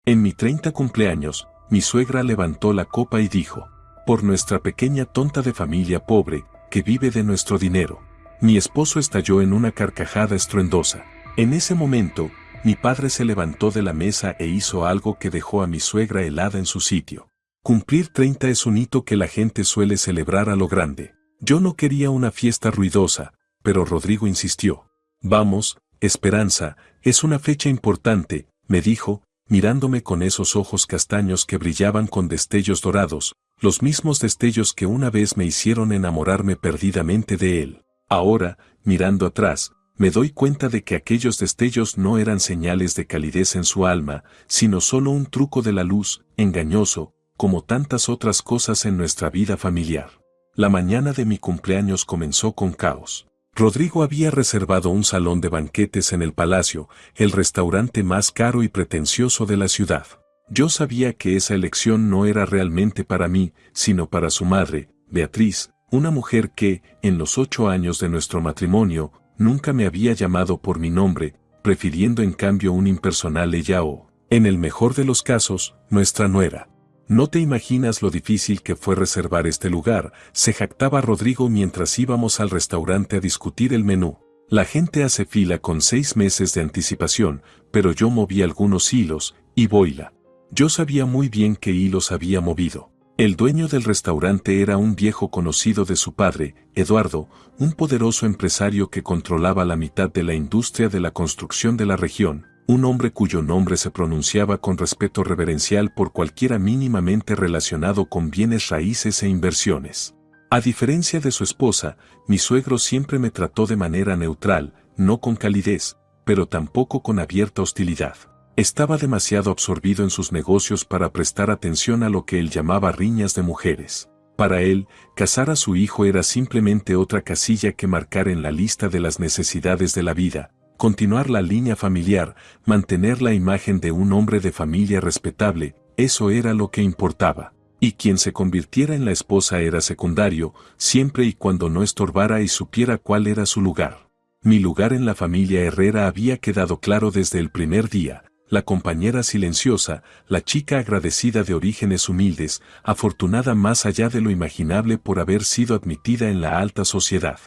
En mi 30 cumpleaños, mi suegra levantó la copa y dijo: por nuestra pequeña tonta de familia pobre, que vive de nuestro dinero. Mi esposo estalló en una carcajada estruendosa. En ese momento, mi padre se levantó de la mesa e hizo algo que dejó a mi suegra helada en su sitio. Cumplir 30 es un hito que la gente suele celebrar a lo grande. Yo no quería una fiesta ruidosa, pero Rodrigo insistió. Vamos, Esperanza, es una fecha importante, me dijo, mirándome con esos ojos castaños que brillaban con destellos dorados, los mismos destellos que una vez me hicieron enamorarme perdidamente de él. Ahora, mirando atrás, me doy cuenta de que aquellos destellos no eran señales de calidez en su alma, sino solo un truco de la luz, engañoso, como tantas otras cosas en nuestra vida familiar. La mañana de mi cumpleaños comenzó con caos. Rodrigo había reservado un salón de banquetes en el Palacio, el restaurante más caro y pretencioso de la ciudad. Yo sabía que esa elección no era realmente para mí, sino para su madre, Beatriz, una mujer que, en los 8 años de nuestro matrimonio, nunca me había llamado por mi nombre, prefiriendo en cambio un impersonal ella o, en el mejor de los casos, nuestra nuera. No te imaginas lo difícil que fue reservar este lugar, se jactaba Rodrigo mientras íbamos al restaurante a discutir el menú. La gente hace fila con 6 meses de anticipación, pero yo moví algunos hilos, y boila. Yo sabía muy bien qué hilos había movido. El dueño del restaurante era un viejo conocido de su padre, Eduardo, un poderoso empresario que controlaba la mitad de la industria de la construcción de la región. Un hombre cuyo nombre se pronunciaba con respeto reverencial por cualquiera mínimamente relacionado con bienes raíces e inversiones. A diferencia de su esposa, mi suegro siempre me trató de manera neutral, no con calidez, pero tampoco con abierta hostilidad. Estaba demasiado absorbido en sus negocios para prestar atención a lo que él llamaba riñas de mujeres. Para él, casar a su hijo era simplemente otra casilla que marcar en la lista de las necesidades de la vida. Continuar la línea familiar, mantener la imagen de un hombre de familia respetable, eso era lo que importaba. Y quien se convirtiera en la esposa era secundario, siempre y cuando no estorbara y supiera cuál era su lugar. Mi lugar en la familia Herrera había quedado claro desde el primer día, la compañera silenciosa, la chica agradecida de orígenes humildes, afortunada más allá de lo imaginable por haber sido admitida en la alta sociedad.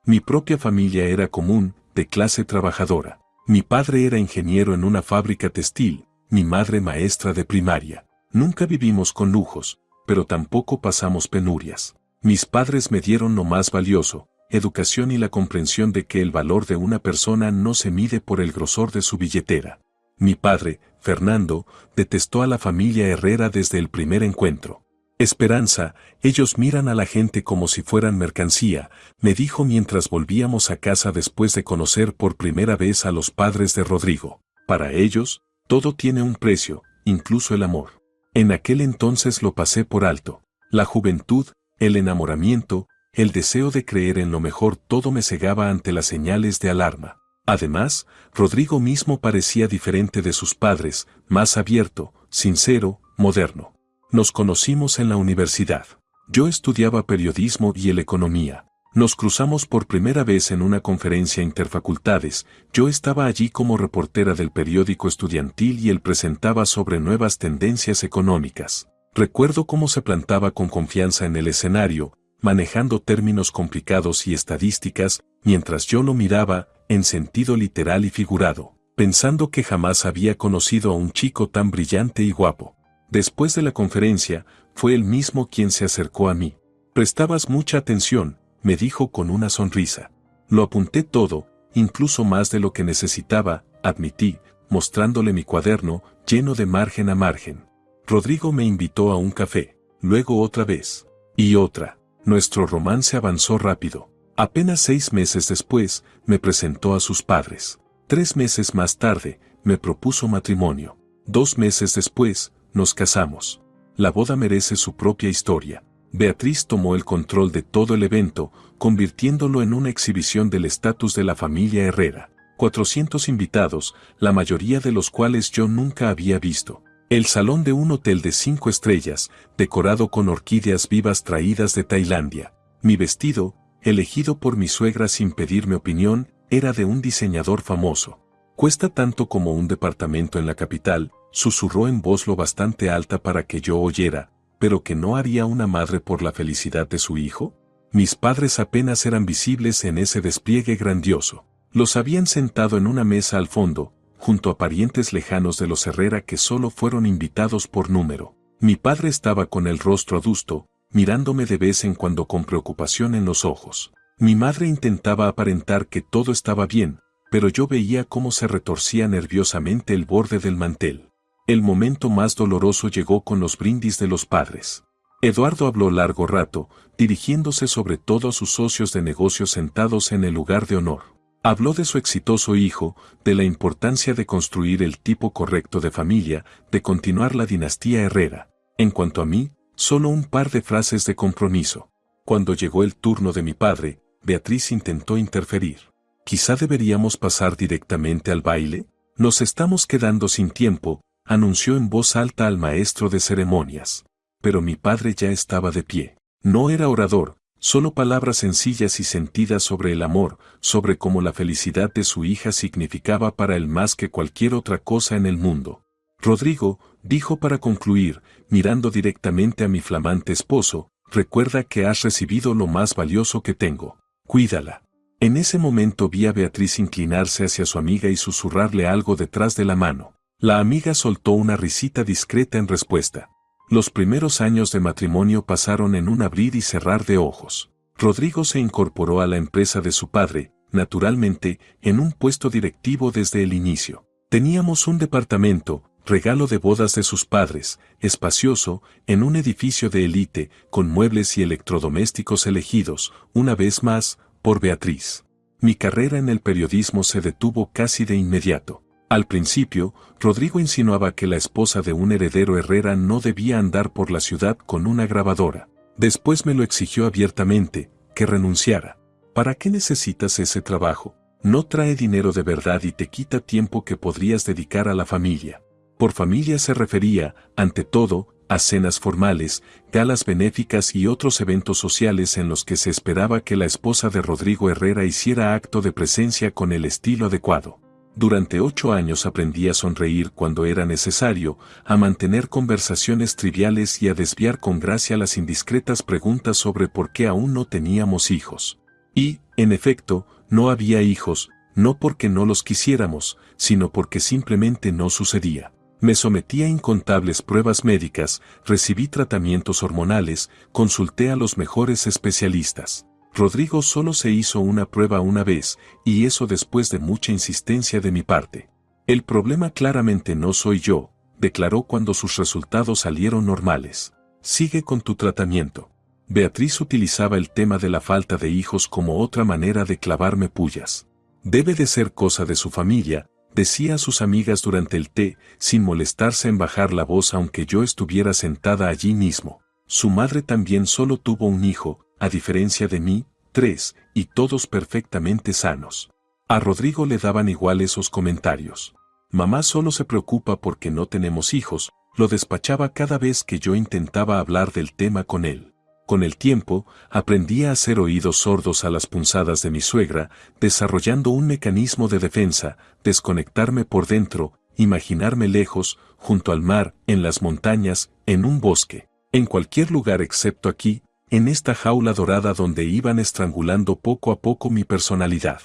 Mi propia familia era común, de clase trabajadora. Mi padre era ingeniero en una fábrica textil, mi madre maestra de primaria. Nunca vivimos con lujos, pero tampoco pasamos penurias. Mis padres me dieron lo más valioso, educación y la comprensión de que el valor de una persona no se mide por el grosor de su billetera. Mi padre, Fernando, detestó a la familia Herrera desde el primer encuentro. Esperanza, ellos miran a la gente como si fueran mercancía, me dijo mientras volvíamos a casa después de conocer por primera vez a los padres de Rodrigo. Para ellos, todo tiene un precio, incluso el amor. En aquel entonces lo pasé por alto. La juventud, el enamoramiento, el deseo de creer en lo mejor, todo me cegaba ante las señales de alarma. Además, Rodrigo mismo parecía diferente de sus padres, más abierto, sincero, moderno. Nos conocimos en la universidad. Yo estudiaba periodismo y él economía. Nos cruzamos por primera vez en una conferencia interfacultades. Yo estaba allí como reportera del periódico estudiantil y él presentaba sobre nuevas tendencias económicas. Recuerdo cómo se plantaba con confianza en el escenario, manejando términos complicados y estadísticas, mientras yo lo miraba, en sentido literal y figurado, pensando que jamás había conocido a un chico tan brillante y guapo. Después de la conferencia, fue él mismo quien se acercó a mí. «Prestabas mucha atención», me dijo con una sonrisa. «Lo apunté todo, incluso más de lo que necesitaba», admití, mostrándole mi cuaderno, lleno de margen a margen. Rodrigo me invitó a un café, luego otra vez. Y otra. Nuestro romance avanzó rápido. Apenas 6 meses después, me presentó a sus padres. 3 meses más tarde, me propuso matrimonio. 2 meses después, nos casamos. La boda merece su propia historia. Beatriz tomó el control de todo el evento, convirtiéndolo en una exhibición del estatus de la familia Herrera. 400 invitados, la mayoría de los cuales yo nunca había visto. El salón de un hotel de 5 estrellas, decorado con orquídeas vivas traídas de Tailandia. Mi vestido, elegido por mi suegra sin pedirme opinión, era de un diseñador famoso. Cuesta tanto como un departamento en la capital, susurró en voz lo bastante alta para que yo oyera, ¿pero que no haría una madre por la felicidad de su hijo? Mis padres apenas eran visibles en ese despliegue grandioso. Los habían sentado en una mesa al fondo, junto a parientes lejanos de los Herrera que solo fueron invitados por número. Mi padre estaba con el rostro adusto, mirándome de vez en cuando con preocupación en los ojos. Mi madre intentaba aparentar que todo estaba bien, pero yo veía cómo se retorcía nerviosamente el borde del mantel. El momento más doloroso llegó con los brindis de los padres. Eduardo habló largo rato, dirigiéndose sobre todo a sus socios de negocios sentados en el lugar de honor. Habló de su exitoso hijo, de la importancia de construir el tipo correcto de familia, de continuar la dinastía Herrera. En cuanto a mí, solo un par de frases de compromiso. Cuando llegó el turno de mi padre, Beatriz intentó interferir. «Quizá deberíamos pasar directamente al baile. Nos estamos quedando sin tiempo», anunció en voz alta al maestro de ceremonias. Pero mi padre ya estaba de pie. No era orador, solo palabras sencillas y sentidas sobre el amor, sobre cómo la felicidad de su hija significaba para él más que cualquier otra cosa en el mundo. «Rodrigo», dijo para concluir, mirando directamente a mi flamante esposo, «recuerda que has recibido lo más valioso que tengo. Cuídala». En ese momento vi a Beatriz inclinarse hacia su amiga y susurrarle algo detrás de la mano. La amiga soltó una risita discreta en respuesta. Los primeros años de matrimonio pasaron en un abrir y cerrar de ojos. Rodrigo se incorporó a la empresa de su padre, naturalmente, en un puesto directivo desde el inicio. Teníamos un departamento, regalo de bodas de sus padres, espacioso, en un edificio de élite, con muebles y electrodomésticos elegidos, una vez más, por Beatriz. Mi carrera en el periodismo se detuvo casi de inmediato. Al principio, Rodrigo insinuaba que la esposa de un heredero Herrera no debía andar por la ciudad con una grabadora. Después me lo exigió abiertamente, que renunciara. ¿Para qué necesitas ese trabajo? No trae dinero de verdad y te quita tiempo que podrías dedicar a la familia. Por familia se refería, ante todo, a cenas formales, galas benéficas y otros eventos sociales en los que se esperaba que la esposa de Rodrigo Herrera hiciera acto de presencia con el estilo adecuado. Durante 8 años aprendí a sonreír cuando era necesario, a mantener conversaciones triviales y a desviar con gracia las indiscretas preguntas sobre por qué aún no teníamos hijos. Y, en efecto, no había hijos, no porque no los quisiéramos, sino porque simplemente no sucedía. Me sometí a incontables pruebas médicas, recibí tratamientos hormonales, consulté a los mejores especialistas. Rodrigo solo se hizo una prueba una vez, y eso después de mucha insistencia de mi parte. El problema claramente no soy yo, declaró cuando sus resultados salieron normales. Sigue con tu tratamiento. Beatriz utilizaba el tema de la falta de hijos como otra manera de clavarme pullas. Debe de ser cosa de su familia, decía a sus amigas durante el té, sin molestarse en bajar la voz aunque yo estuviera sentada allí mismo. Su madre también solo tuvo un hijo, a diferencia de mí, 3, y todos perfectamente sanos. A Rodrigo le daban igual esos comentarios. Mamá solo se preocupa porque no tenemos hijos, lo despachaba cada vez que yo intentaba hablar del tema con él. Con el tiempo, aprendí a hacer oídos sordos a las punzadas de mi suegra, desarrollando un mecanismo de defensa, desconectarme por dentro, imaginarme lejos, junto al mar, en las montañas, en un bosque, en cualquier lugar excepto aquí, en esta jaula dorada donde iban estrangulando poco a poco mi personalidad.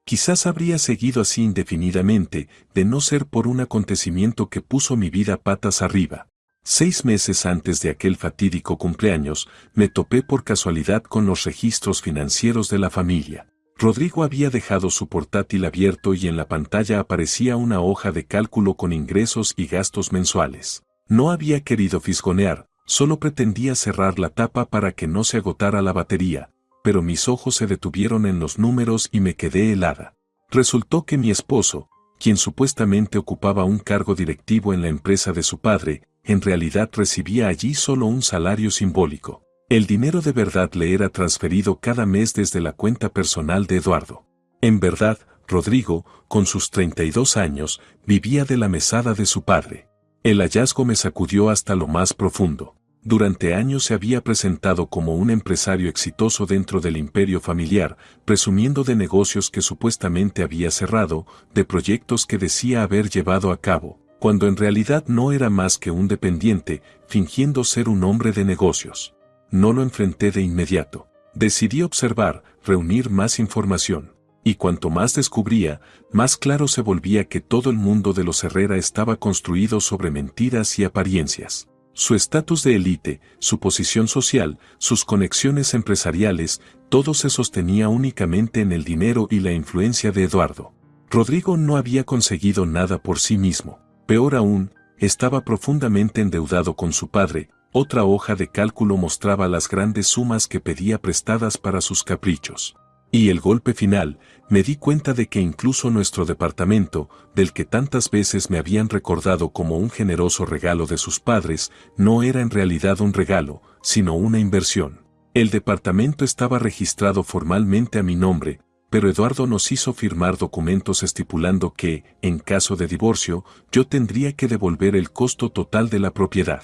Quizás habría seguido así indefinidamente, de no ser por un acontecimiento que puso mi vida patas arriba. 6 meses antes de aquel fatídico cumpleaños, me topé por casualidad con los registros financieros de la familia. Rodrigo había dejado su portátil abierto y en la pantalla aparecía una hoja de cálculo con ingresos y gastos mensuales. No había querido fisgonear, solo pretendía cerrar la tapa para que no se agotara la batería, pero mis ojos se detuvieron en los números y me quedé helada. Resultó que mi esposo, quien supuestamente ocupaba un cargo directivo en la empresa de su padre, en realidad recibía allí solo un salario simbólico. El dinero de verdad le era transferido cada mes desde la cuenta personal de Eduardo. En verdad, Rodrigo, con sus 32 años, vivía de la mesada de su padre. El hallazgo me sacudió hasta lo más profundo. Durante años se había presentado como un empresario exitoso dentro del imperio familiar, presumiendo de negocios que supuestamente había cerrado, de proyectos que decía haber llevado a cabo, cuando en realidad no era más que un dependiente, fingiendo ser un hombre de negocios. No lo enfrenté de inmediato. Decidí observar, reunir más información. Y cuanto más descubría, más claro se volvía que todo el mundo de los Herrera estaba construido sobre mentiras y apariencias. Su estatus de élite, su posición social, sus conexiones empresariales, todo se sostenía únicamente en el dinero y la influencia de Eduardo. Rodrigo no había conseguido nada por sí mismo. Peor aún, estaba profundamente endeudado con su padre. Otra hoja de cálculo mostraba las grandes sumas que pedía prestadas para sus caprichos. Y el golpe final, me di cuenta de que incluso nuestro departamento, del que tantas veces me habían recordado como un generoso regalo de sus padres, no era en realidad un regalo, sino una inversión. El departamento estaba registrado formalmente a mi nombre, pero Eduardo nos hizo firmar documentos estipulando que, en caso de divorcio, yo tendría que devolver el costo total de la propiedad.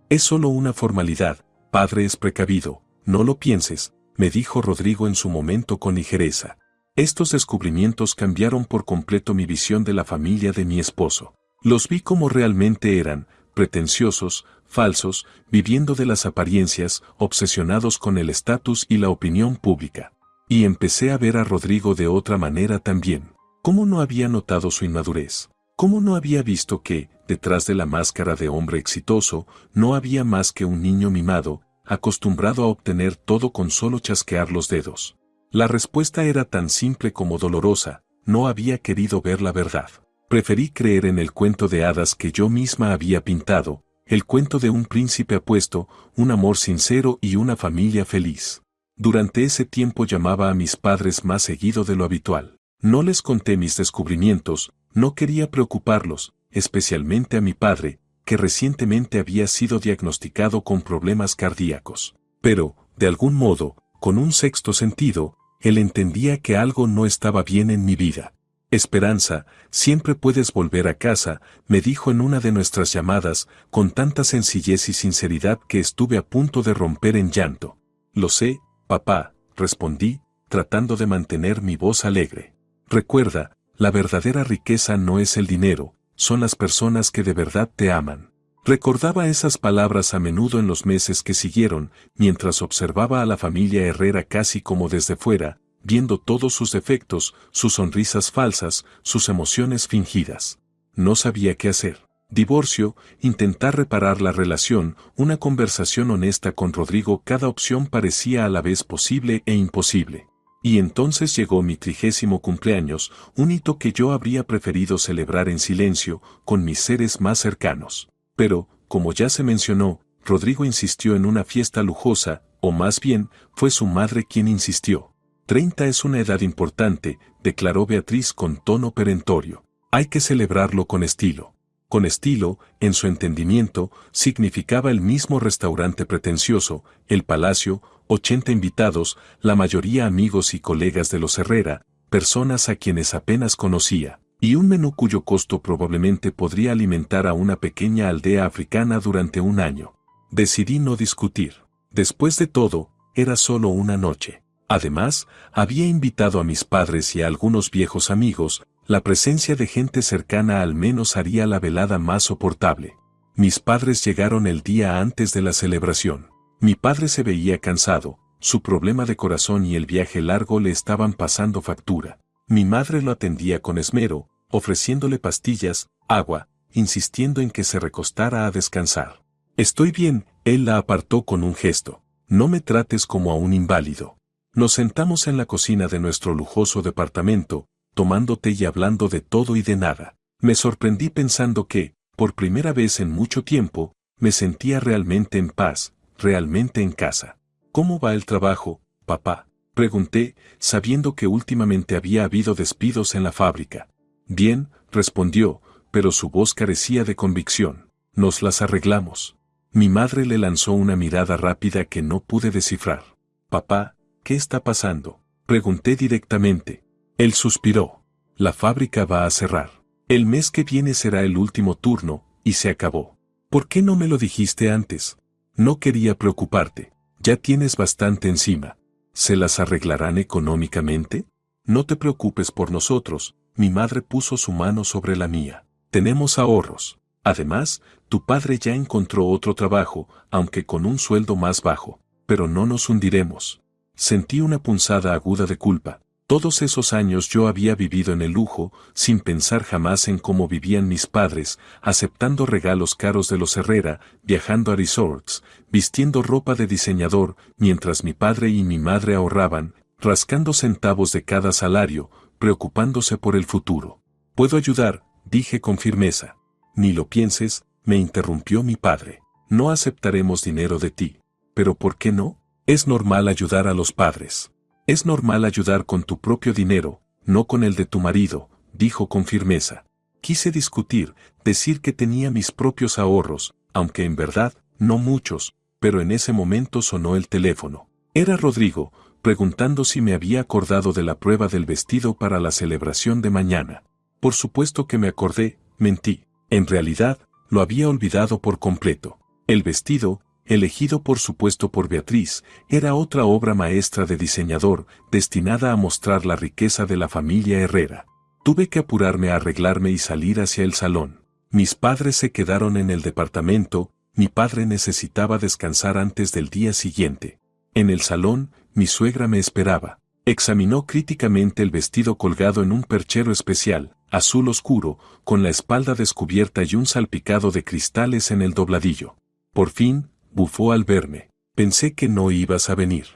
Es solo una formalidad, padre es precavido, no lo pienses, me dijo Rodrigo en su momento con ligereza. Estos descubrimientos cambiaron por completo mi visión de la familia de mi esposo. Los vi como realmente eran, pretenciosos, falsos, viviendo de las apariencias, obsesionados con el estatus y la opinión pública. Y empecé a ver a Rodrigo de otra manera también. ¿Cómo no había notado su inmadurez? ¿Cómo no había visto que, detrás de la máscara de hombre exitoso, no había más que un niño mimado, acostumbrado a obtener todo con solo chasquear los dedos? La respuesta era tan simple como dolorosa, no había querido ver la verdad. Preferí creer en el cuento de hadas que yo misma había pintado, el cuento de un príncipe apuesto, un amor sincero y una familia feliz. Durante ese tiempo llamaba a mis padres más seguido de lo habitual. No les conté mis descubrimientos, no quería preocuparlos, especialmente a mi padre, que recientemente había sido diagnosticado con problemas cardíacos. Pero, de algún modo, con un sexto sentido, él entendía que algo no estaba bien en mi vida. Esperanza, siempre puedes volver a casa, me dijo en una de nuestras llamadas, con tanta sencillez y sinceridad que estuve a punto de romper en llanto. Lo sé, papá, respondí, tratando de mantener mi voz alegre. Recuerda, la verdadera riqueza no es el dinero, son las personas que de verdad te aman. Recordaba esas palabras a menudo en los meses que siguieron, mientras observaba a la familia Herrera casi como desde fuera, viendo todos sus defectos, sus sonrisas falsas, sus emociones fingidas. No sabía qué hacer. Divorcio, intentar reparar la relación, una conversación honesta con Rodrigo, cada opción parecía a la vez posible e imposible. Y entonces llegó mi 30º cumpleaños, un hito que yo habría preferido celebrar en silencio, con mis seres más cercanos. Pero, como ya se mencionó, Rodrigo insistió en una fiesta lujosa, o más bien, fue su madre quien insistió. 30 es una edad importante, declaró Beatriz con tono perentorio. Hay que celebrarlo con estilo. Con estilo, en su entendimiento, significaba el mismo restaurante pretencioso, el Palacio, 80 invitados, la mayoría amigos y colegas de los Herrera, personas a quienes apenas conocía, y un menú cuyo costo probablemente podría alimentar a una pequeña aldea africana durante un año. Decidí no discutir. Después de todo, era solo una noche. Además, había invitado a mis padres y a algunos viejos amigos. La presencia de gente cercana al menos haría la velada más soportable. Mis padres llegaron el día antes de la celebración. Mi padre se veía cansado, su problema de corazón y el viaje largo le estaban pasando factura. Mi madre lo atendía con esmero, ofreciéndole pastillas, agua, insistiendo en que se recostara a descansar. Estoy bien, él la apartó con un gesto. No me trates como a un inválido. Nos sentamos en la cocina de nuestro lujoso departamento, tomando té y hablando de todo y de nada. Me sorprendí pensando que, por primera vez en mucho tiempo, me sentía realmente en paz, realmente en casa. ¿Cómo va el trabajo, papá?, pregunté, sabiendo que últimamente había habido despidos en la fábrica. Bien, respondió, pero su voz carecía de convicción. Nos las arreglamos. Mi madre le lanzó una mirada rápida que no pude descifrar. Papá, ¿qué está pasando?, pregunté directamente. Él suspiró. La fábrica va a cerrar. El mes que viene será el último turno, y se acabó. ¿Por qué no me lo dijiste antes? No quería preocuparte. Ya tienes bastante encima. ¿Se las arreglarán económicamente? No te preocupes por nosotros. Mi madre puso su mano sobre la mía. Tenemos ahorros. Además, tu padre ya encontró otro trabajo, aunque con un sueldo más bajo, pero no nos hundiremos. Sentí una punzada aguda de culpa. Todos esos años yo había vivido en el lujo, sin pensar jamás en cómo vivían mis padres, aceptando regalos caros de los Herrera, viajando a resorts, vistiendo ropa de diseñador, mientras mi padre y mi madre ahorraban, rascando centavos de cada salario, preocupándose por el futuro. «Puedo ayudar», dije con firmeza. «Ni lo pienses», me interrumpió mi padre. «No aceptaremos dinero de ti». «¿Pero por qué no? Es normal ayudar a los padres. Es normal ayudar con tu propio dinero, no con el de tu marido», dijo con firmeza. Quise discutir, decir que tenía mis propios ahorros, aunque en verdad, no muchos, pero en ese momento sonó el teléfono. Era Rodrigo, preguntando si me había acordado de la prueba del vestido para la celebración de mañana. Por supuesto que me acordé, mentí. En realidad, lo había olvidado por completo. El vestido, elegido por supuesto por Beatriz, era otra obra maestra de diseñador, destinada a mostrar la riqueza de la familia Herrera. Tuve que apurarme a arreglarme y salir hacia el salón. Mis padres se quedaron en el departamento, mi padre necesitaba descansar antes del día siguiente. En el salón, mi suegra me esperaba. Examinó críticamente el vestido colgado en un perchero especial, azul oscuro, con la espalda descubierta y un salpicado de cristales en el dobladillo. Por fin, bufó al verme. «Pensé que no ibas a venir».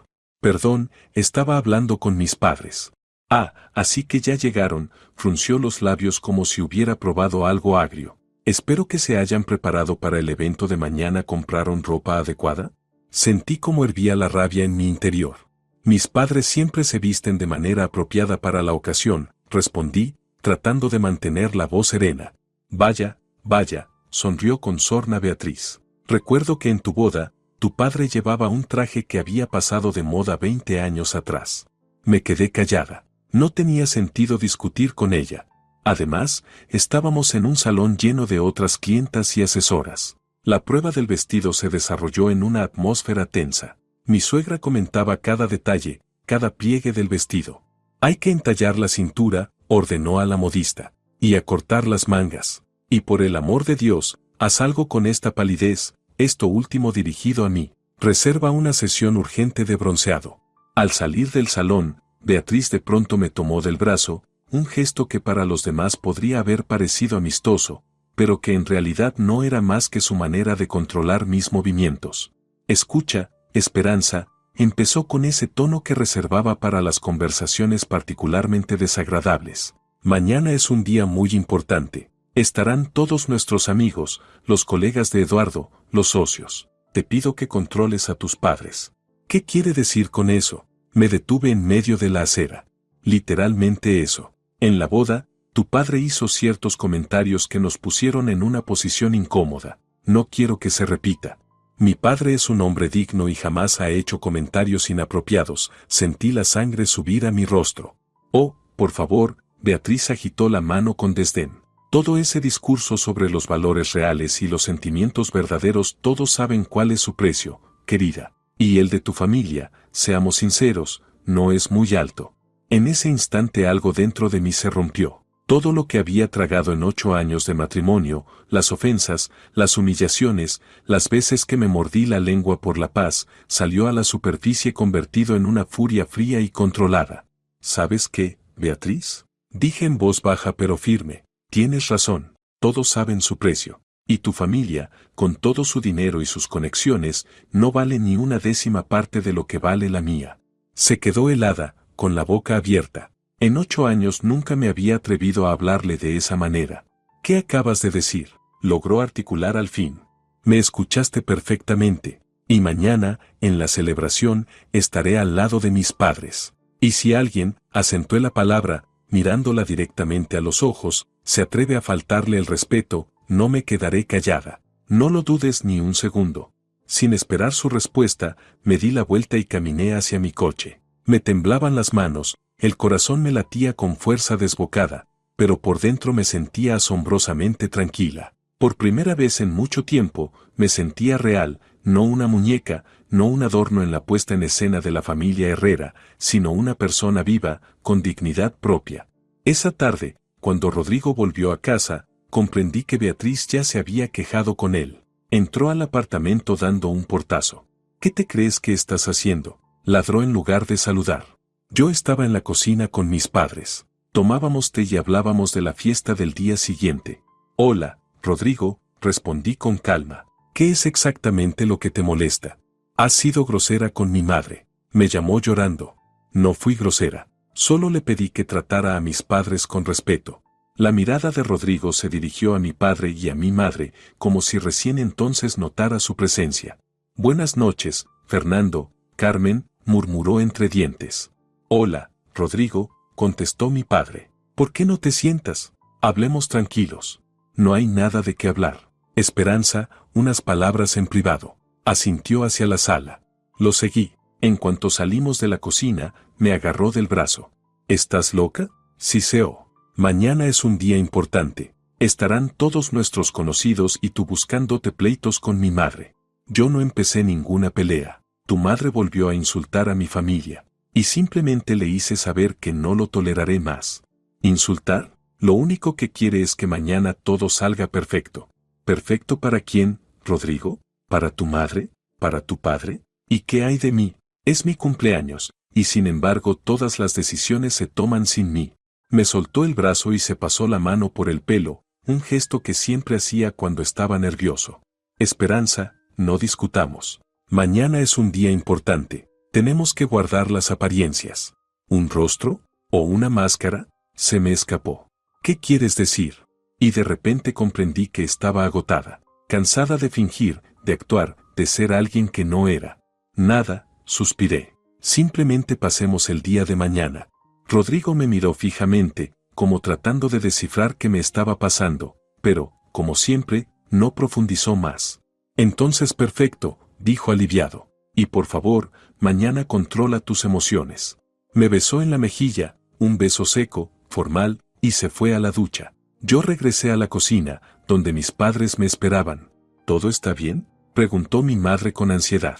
«Perdón, estaba hablando con mis padres». «Ah, así que ya llegaron», frunció los labios como si hubiera probado algo agrio. «Espero que se hayan preparado para el evento de mañana. ¿Compraron ropa adecuada?» Sentí como hervía la rabia en mi interior. «Mis padres siempre se visten de manera apropiada para la ocasión», respondí, tratando de mantener la voz serena. «Vaya, vaya», sonrió con sorna Beatriz. «Recuerdo que en tu boda, tu padre llevaba un traje que había pasado de moda 20 años atrás». Me quedé callada. No tenía sentido discutir con ella. Además, estábamos en un salón lleno de otras clientas y asesoras. La prueba del vestido se desarrolló en una atmósfera tensa. Mi suegra comentaba cada detalle, cada pliegue del vestido. «Hay que entallar la cintura», ordenó a la modista, «y acortar las mangas. Y por el amor de Dios, haz algo con esta palidez», esto último dirigido a mí. «Reserva una sesión urgente de bronceado». Al salir del salón, Beatriz de pronto me tomó del brazo, un gesto que para los demás podría haber parecido amistoso, pero que en realidad no era más que su manera de controlar mis movimientos. «Escucha, Esperanza», empezó con ese tono que reservaba para las conversaciones particularmente desagradables. «Mañana es un día muy importante. Estarán todos nuestros amigos, los colegas de Eduardo, los socios. Te pido que controles a tus padres». «¿Qué quiere decir con eso?». Me detuve en medio de la acera. «Literalmente eso. En la boda, tu padre hizo ciertos comentarios que nos pusieron en una posición incómoda. No quiero que se repita. Mi padre es un hombre digno y jamás ha hecho comentarios inapropiados». Sentí la sangre subir a mi rostro. «Oh, por favor», Beatriz agitó la mano con desdén. «Todo ese discurso sobre los valores reales y los sentimientos verdaderos, todos saben cuál es su precio, querida. Y el de tu familia, seamos sinceros, no es muy alto». En ese instante algo dentro de mí se rompió. Todo lo que había tragado en 8 años de matrimonio, las ofensas, las humillaciones, las veces que me mordí la lengua por la paz, salió a la superficie convertido en una furia fría y controlada. «¿Sabes qué, Beatriz?», dije en voz baja pero firme. «Tienes razón, todos saben su precio. Y tu familia, con todo su dinero y sus conexiones, no vale ni una décima parte de lo que vale la mía». Se quedó helada, con la boca abierta. En 8 años nunca me había atrevido a hablarle de esa manera. «¿Qué acabas de decir?», logró articular al fin. «Me escuchaste perfectamente. Y mañana, en la celebración, estaré al lado de mis padres. Y si alguien», acentué la palabra, mirándola directamente a los ojos, «se atreve a faltarle el respeto, no me quedaré callada. No lo dudes ni un segundo». Sin esperar su respuesta, me di la vuelta y caminé hacia mi coche. Me temblaban las manos, el corazón me latía con fuerza desbocada, pero por dentro me sentía asombrosamente tranquila. Por primera vez en mucho tiempo, me sentía real, no una muñeca, no un adorno en la puesta en escena de la familia Herrera, sino una persona viva, con dignidad propia. Esa tarde, cuando Rodrigo volvió a casa, comprendí que Beatriz ya se había quejado con él. Entró al apartamento dando un portazo. ¿Qué te crees que estás haciendo?, ladró en lugar de saludar. Yo estaba en la cocina con mis padres. Tomábamos té y hablábamos de la fiesta del día siguiente. Hola, Rodrigo, respondí con calma. ¿Qué es exactamente lo que te molesta? Has sido grosera con mi madre. Me llamó llorando. No fui grosera. Solo le pedí que tratara a mis padres con respeto. La mirada de Rodrigo se dirigió a mi padre y a mi madre, como si recién entonces notara su presencia. Buenas noches, Fernando, Carmen, murmuró entre dientes. Hola, Rodrigo, contestó mi padre. ¿Por qué no te sientas? Hablemos tranquilos. No hay nada de qué hablar. Esperanza, unas palabras en privado. Asintió hacia la sala. Lo seguí. En cuanto salimos de la cocina, me agarró del brazo. ¿Estás loca? Siseó. Mañana es un día importante. Estarán todos nuestros conocidos y tú buscándote pleitos con mi madre. Yo no empecé ninguna pelea. Tu madre volvió a insultar a mi familia. Y simplemente le hice saber que no lo toleraré más. ¿Insultar? Lo único que quiere es que mañana todo salga perfecto. ¿Perfecto para quién, Rodrigo? ¿Para tu madre? ¿Para tu padre? ¿Y qué hay de mí? Es mi cumpleaños, y sin embargo todas las decisiones se toman sin mí. Me soltó el brazo y se pasó la mano por el pelo, un gesto que siempre hacía cuando estaba nervioso. Esperanza, no discutamos. Mañana es un día importante. Tenemos que guardar las apariencias. ¿Un rostro? ¿O una máscara? Se me escapó. ¿Qué quieres decir? Y de repente comprendí que estaba agotada, cansada de fingir, de actuar, de ser alguien que no era. Nada, suspiré. Simplemente pasemos el día de mañana. Rodrigo me miró fijamente, como tratando de descifrar qué me estaba pasando, pero, como siempre, no profundizó más. Entonces perfecto, dijo aliviado. Y por favor, mañana controla tus emociones. Me besó en la mejilla, un beso seco, formal, y se fue a la ducha. Yo regresé a la cocina, donde mis padres me esperaban. ¿Todo está bien?, preguntó mi madre con ansiedad.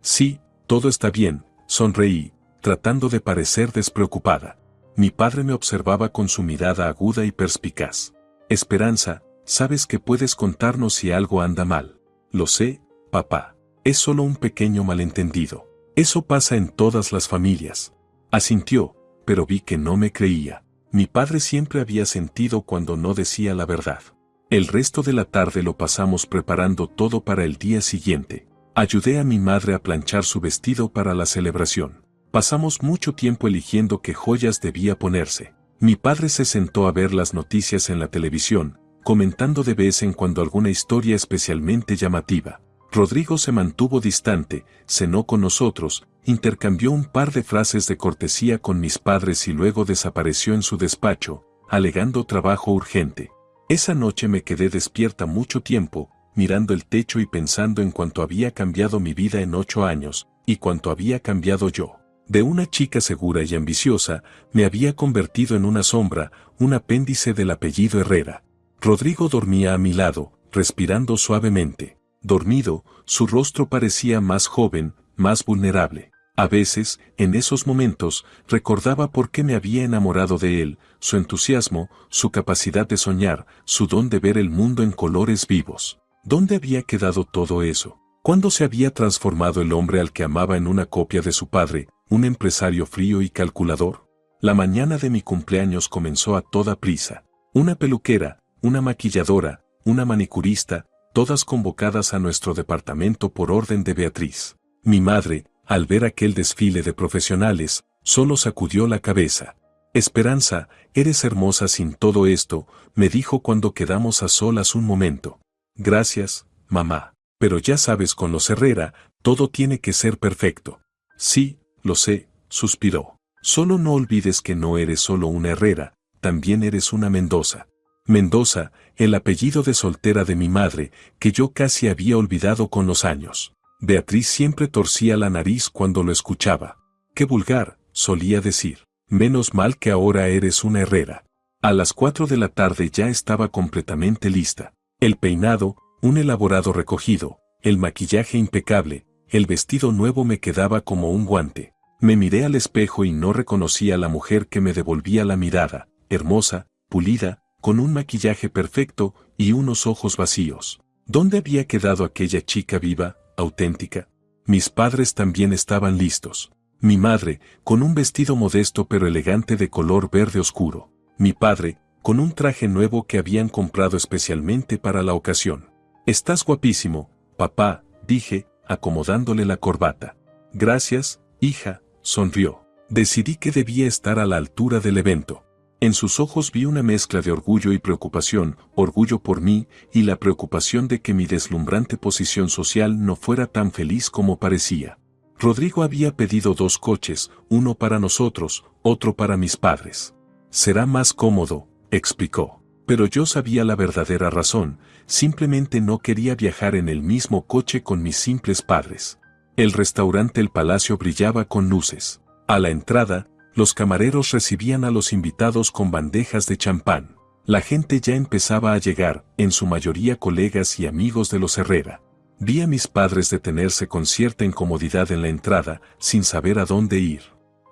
Sí, todo está bien, sonreí, tratando de parecer despreocupada. Mi padre me observaba con su mirada aguda y perspicaz. Esperanza, sabes que puedes contarnos si algo anda mal. Lo sé, papá. Es solo un pequeño malentendido. Eso pasa en todas las familias. Asintió, pero vi que no me creía. Mi padre siempre había sentido cuando no decía la verdad. El resto de la tarde lo pasamos preparando todo para el día siguiente. Ayudé a mi madre a planchar su vestido para la celebración. Pasamos mucho tiempo eligiendo qué joyas debía ponerse. Mi padre se sentó a ver las noticias en la televisión, comentando de vez en cuando alguna historia especialmente llamativa. Rodrigo se mantuvo distante, cenó con nosotros, intercambió un par de frases de cortesía con mis padres y luego desapareció en su despacho, alegando trabajo urgente. Esa noche me quedé despierta mucho tiempo, mirando el techo y pensando en cuánto había cambiado mi vida en 8 años, y cuánto había cambiado yo. De una chica segura y ambiciosa, me había convertido en una sombra, un apéndice del apellido Herrera. Rodrigo dormía a mi lado, respirando suavemente. Dormido, su rostro parecía más joven, más vulnerable. A veces, en esos momentos, recordaba por qué me había enamorado de él, su entusiasmo, su capacidad de soñar, su don de ver el mundo en colores vivos. ¿Dónde había quedado todo eso? ¿Cuándo se había transformado el hombre al que amaba en una copia de su padre, un empresario frío y calculador? La mañana de mi cumpleaños comenzó a toda prisa. Una peluquera, una maquilladora, una manicurista, todas convocadas a nuestro departamento por orden de Beatriz. Mi madre, al ver aquel desfile de profesionales, solo sacudió la cabeza. Esperanza, eres hermosa sin todo esto, me dijo cuando quedamos a solas un momento. Gracias, mamá. Pero ya sabes, con los Herrera, todo tiene que ser perfecto. Sí, lo sé, suspiró. Solo no olvides que no eres solo una Herrera, también eres una Mendoza. Mendoza, el apellido de soltera de mi madre, que yo casi había olvidado con los años. Beatriz siempre torcía la nariz cuando lo escuchaba. Qué vulgar, solía decir. Menos mal que ahora eres una Herrera. A las 4 de la tarde ya estaba completamente lista. El peinado, un elaborado recogido, el maquillaje impecable, el vestido nuevo me quedaba como un guante. Me miré al espejo y no reconocí a la mujer que me devolvía la mirada, hermosa, pulida, con un maquillaje perfecto y unos ojos vacíos. ¿Dónde había quedado aquella chica viva, auténtica? Mis padres también estaban listos. Mi madre, con un vestido modesto pero elegante de color verde oscuro. Mi padre, con un traje nuevo que habían comprado especialmente para la ocasión. «Estás guapísimo, papá», dije, acomodándole la corbata. «Gracias, hija», sonrió. Decidí que debía estar a la altura del evento. En sus ojos vi una mezcla de orgullo y preocupación, orgullo por mí y la preocupación de que mi deslumbrante posición social no fuera tan feliz como parecía. Rodrigo había pedido 2 coches, uno para nosotros, otro para mis padres. «Será más cómodo», explicó. Pero yo sabía la verdadera razón, simplemente no quería viajar en el mismo coche con mis simples padres. El restaurante El Palacio brillaba con luces. A la entrada, los camareros recibían a los invitados con bandejas de champán. La gente ya empezaba a llegar, en su mayoría colegas y amigos de los Herrera. Vi a mis padres detenerse con cierta incomodidad en la entrada, sin saber a dónde ir.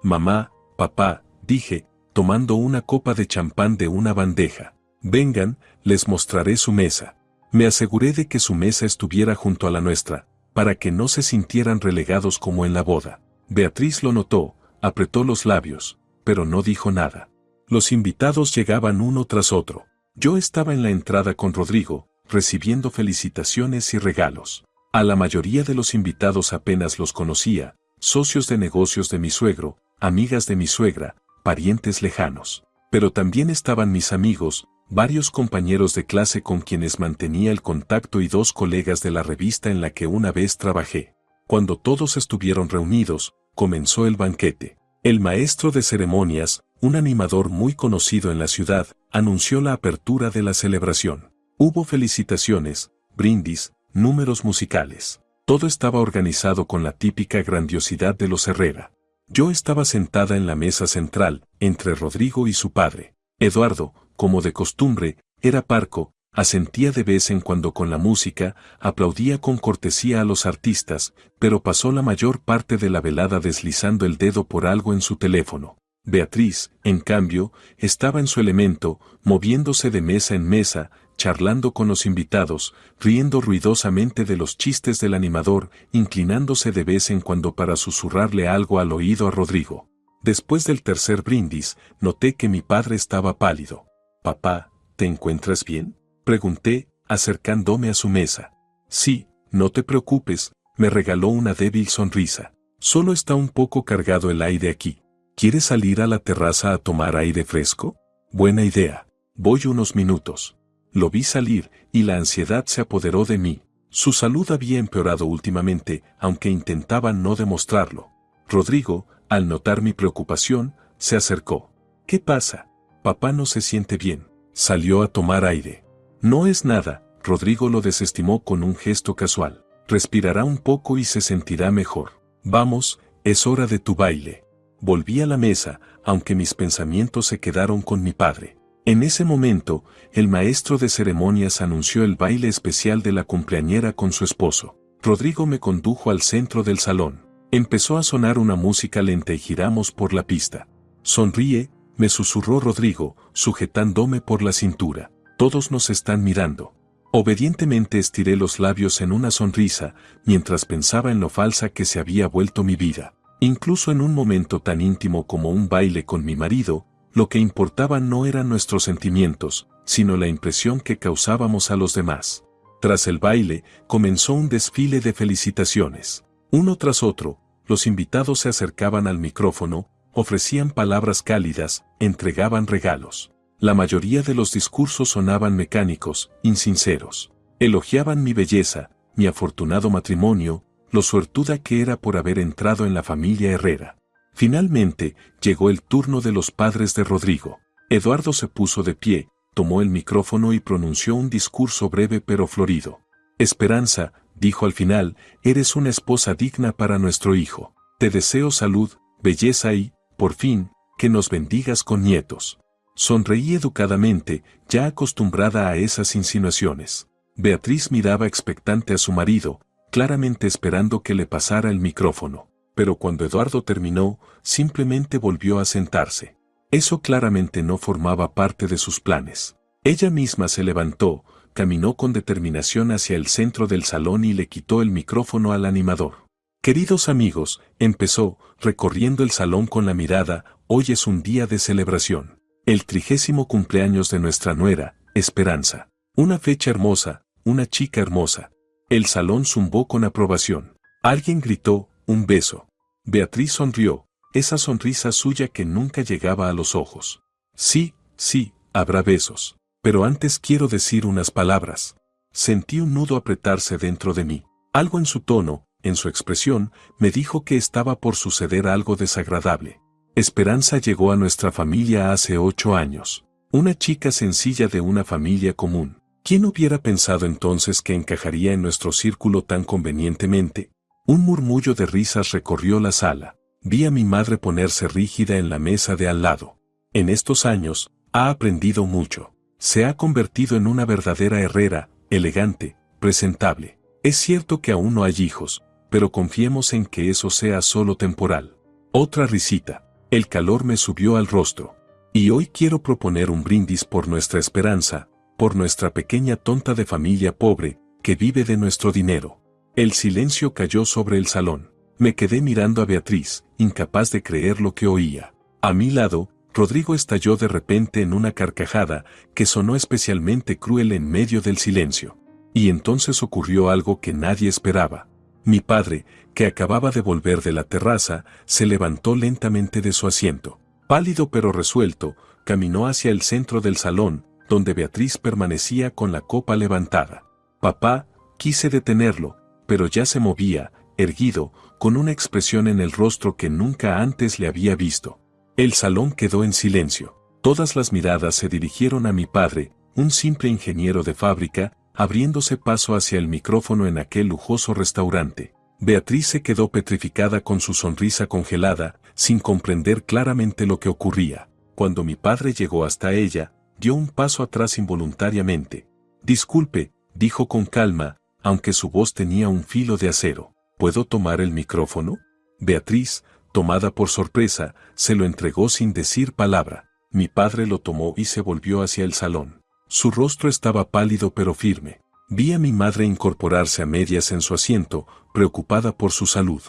«Mamá, papá», dije, tomando una copa de champán de una bandeja. «Vengan, les mostraré su mesa». Me aseguré de que su mesa estuviera junto a la nuestra, para que no se sintieran relegados como en la boda. Beatriz lo notó, apretó los labios, pero no dijo nada. Los invitados llegaban uno tras otro. Yo estaba en la entrada con Rodrigo, recibiendo felicitaciones y regalos. A la mayoría de los invitados apenas los conocía, socios de negocios de mi suegro, amigas de mi suegra, parientes lejanos. Pero también estaban mis amigos, varios compañeros de clase con quienes mantenía el contacto y 2 colegas de la revista en la que una vez trabajé. Cuando todos estuvieron reunidos, comenzó el banquete. El maestro de ceremonias, un animador muy conocido en la ciudad, anunció la apertura de la celebración. Hubo felicitaciones, brindis, números musicales. Todo estaba organizado con la típica grandiosidad de los Herrera. Yo estaba sentada en la mesa central, entre Rodrigo y su padre. Eduardo, como de costumbre, era parco, asentía de vez en cuando con la música, aplaudía con cortesía a los artistas, pero pasó la mayor parte de la velada deslizando el dedo por algo en su teléfono. Beatriz, en cambio, estaba en su elemento, moviéndose de mesa en mesa, charlando con los invitados, riendo ruidosamente de los chistes del animador, inclinándose de vez en cuando para susurrarle algo al oído a Rodrigo. Después del tercer brindis, noté que mi padre estaba pálido. «Papá, ¿te encuentras bien?», pregunté, acercándome a su mesa. «Sí, no te preocupes», me regaló una débil sonrisa. «Solo está un poco cargado el aire aquí. ¿Quieres salir a la terraza a tomar aire fresco?». «Buena idea. Voy unos minutos». Lo vi salir, y la ansiedad se apoderó de mí. Su salud había empeorado últimamente, aunque intentaba no demostrarlo. Rodrigo, al notar mi preocupación, se acercó. «¿Qué pasa? Papá no se siente bien». Salió a tomar aire. «No es nada», Rodrigo lo desestimó con un gesto casual. «Respirará un poco y se sentirá mejor. Vamos, es hora de tu baile». Volví a la mesa, aunque mis pensamientos se quedaron con mi padre. En ese momento, el maestro de ceremonias anunció el baile especial de la cumpleañera con su esposo. Rodrigo me condujo al centro del salón. Empezó a sonar una música lenta y giramos por la pista. «Sonríe», me susurró Rodrigo, sujetándome por la cintura. «Todos nos están mirando». Obedientemente estiré los labios en una sonrisa, mientras pensaba en lo falsa que se había vuelto mi vida. Incluso en un momento tan íntimo como un baile con mi marido, lo que importaba no eran nuestros sentimientos, sino la impresión que causábamos a los demás. Tras el baile, comenzó un desfile de felicitaciones. Uno tras otro, los invitados se acercaban al micrófono, ofrecían palabras cálidas, entregaban regalos. La mayoría de los discursos sonaban mecánicos, insinceros. Elogiaban mi belleza, mi afortunado matrimonio, lo suertuda que era por haber entrado en la familia Herrera. Finalmente, llegó el turno de los padres de Rodrigo. Eduardo se puso de pie, tomó el micrófono y pronunció un discurso breve pero florido. «Esperanza», dijo al final, «eres una esposa digna para nuestro hijo. Te deseo salud, belleza y, por fin, que nos bendigas con nietos». Sonreí educadamente, ya acostumbrada a esas insinuaciones. Beatriz miraba expectante a su marido, claramente esperando que le pasara el micrófono. Pero cuando Eduardo terminó, simplemente volvió a sentarse. Eso claramente no formaba parte de sus planes. Ella misma se levantó, caminó con determinación hacia el centro del salón y le quitó el micrófono al animador. Queridos amigos, empezó, recorriendo el salón con la mirada, hoy es un día de celebración. El 30º cumpleaños de nuestra nuera, Esperanza. Una fecha hermosa, una chica hermosa. El salón zumbó con aprobación. Alguien gritó, un beso. Beatriz sonrió, esa sonrisa suya que nunca llegaba a los ojos. Sí, sí, habrá besos. Pero antes quiero decir unas palabras. Sentí un nudo apretarse dentro de mí. Algo en su tono, en su expresión, me dijo que estaba por suceder algo desagradable. Esperanza llegó a nuestra familia hace 8 años. Una chica sencilla de una familia común. ¿Quién hubiera pensado entonces que encajaría en nuestro círculo tan convenientemente? Un murmullo de risas recorrió la sala. Vi a mi madre ponerse rígida en la mesa de al lado. En estos años, ha aprendido mucho. Se ha convertido en una verdadera herrera, elegante, presentable. Es cierto que aún no hay hijos, pero confiemos en que eso sea solo temporal. Otra risita. El calor me subió al rostro. Y hoy quiero proponer un brindis por nuestra Esperanza, por nuestra pequeña tonta de familia pobre, que vive de nuestro dinero. El silencio cayó sobre el salón. Me quedé mirando a Beatriz, incapaz de creer lo que oía. A mi lado, Rodrigo estalló de repente en una carcajada que sonó especialmente cruel en medio del silencio. Y entonces ocurrió algo que nadie esperaba. Mi padre, que acababa de volver de la terraza, se levantó lentamente de su asiento. Pálido pero resuelto, caminó hacia el centro del salón, donde Beatriz permanecía con la copa levantada. Papá, quise detenerlo, pero ya se movía, erguido, con una expresión en el rostro que nunca antes le había visto. El salón quedó en silencio. Todas las miradas se dirigieron a mi padre, un simple ingeniero de fábrica, abriéndose paso hacia el micrófono en aquel lujoso restaurante. Beatriz se quedó petrificada con su sonrisa congelada, sin comprender claramente lo que ocurría. Cuando mi padre llegó hasta ella, dio un paso atrás involuntariamente. Disculpe, dijo con calma, aunque su voz tenía un filo de acero. ¿Puedo tomar el micrófono? Beatriz, tomada por sorpresa, se lo entregó sin decir palabra. Mi padre lo tomó y se volvió hacia el salón. Su rostro estaba pálido pero firme. Vi a mi madre incorporarse a medias en su asiento, preocupada por su salud.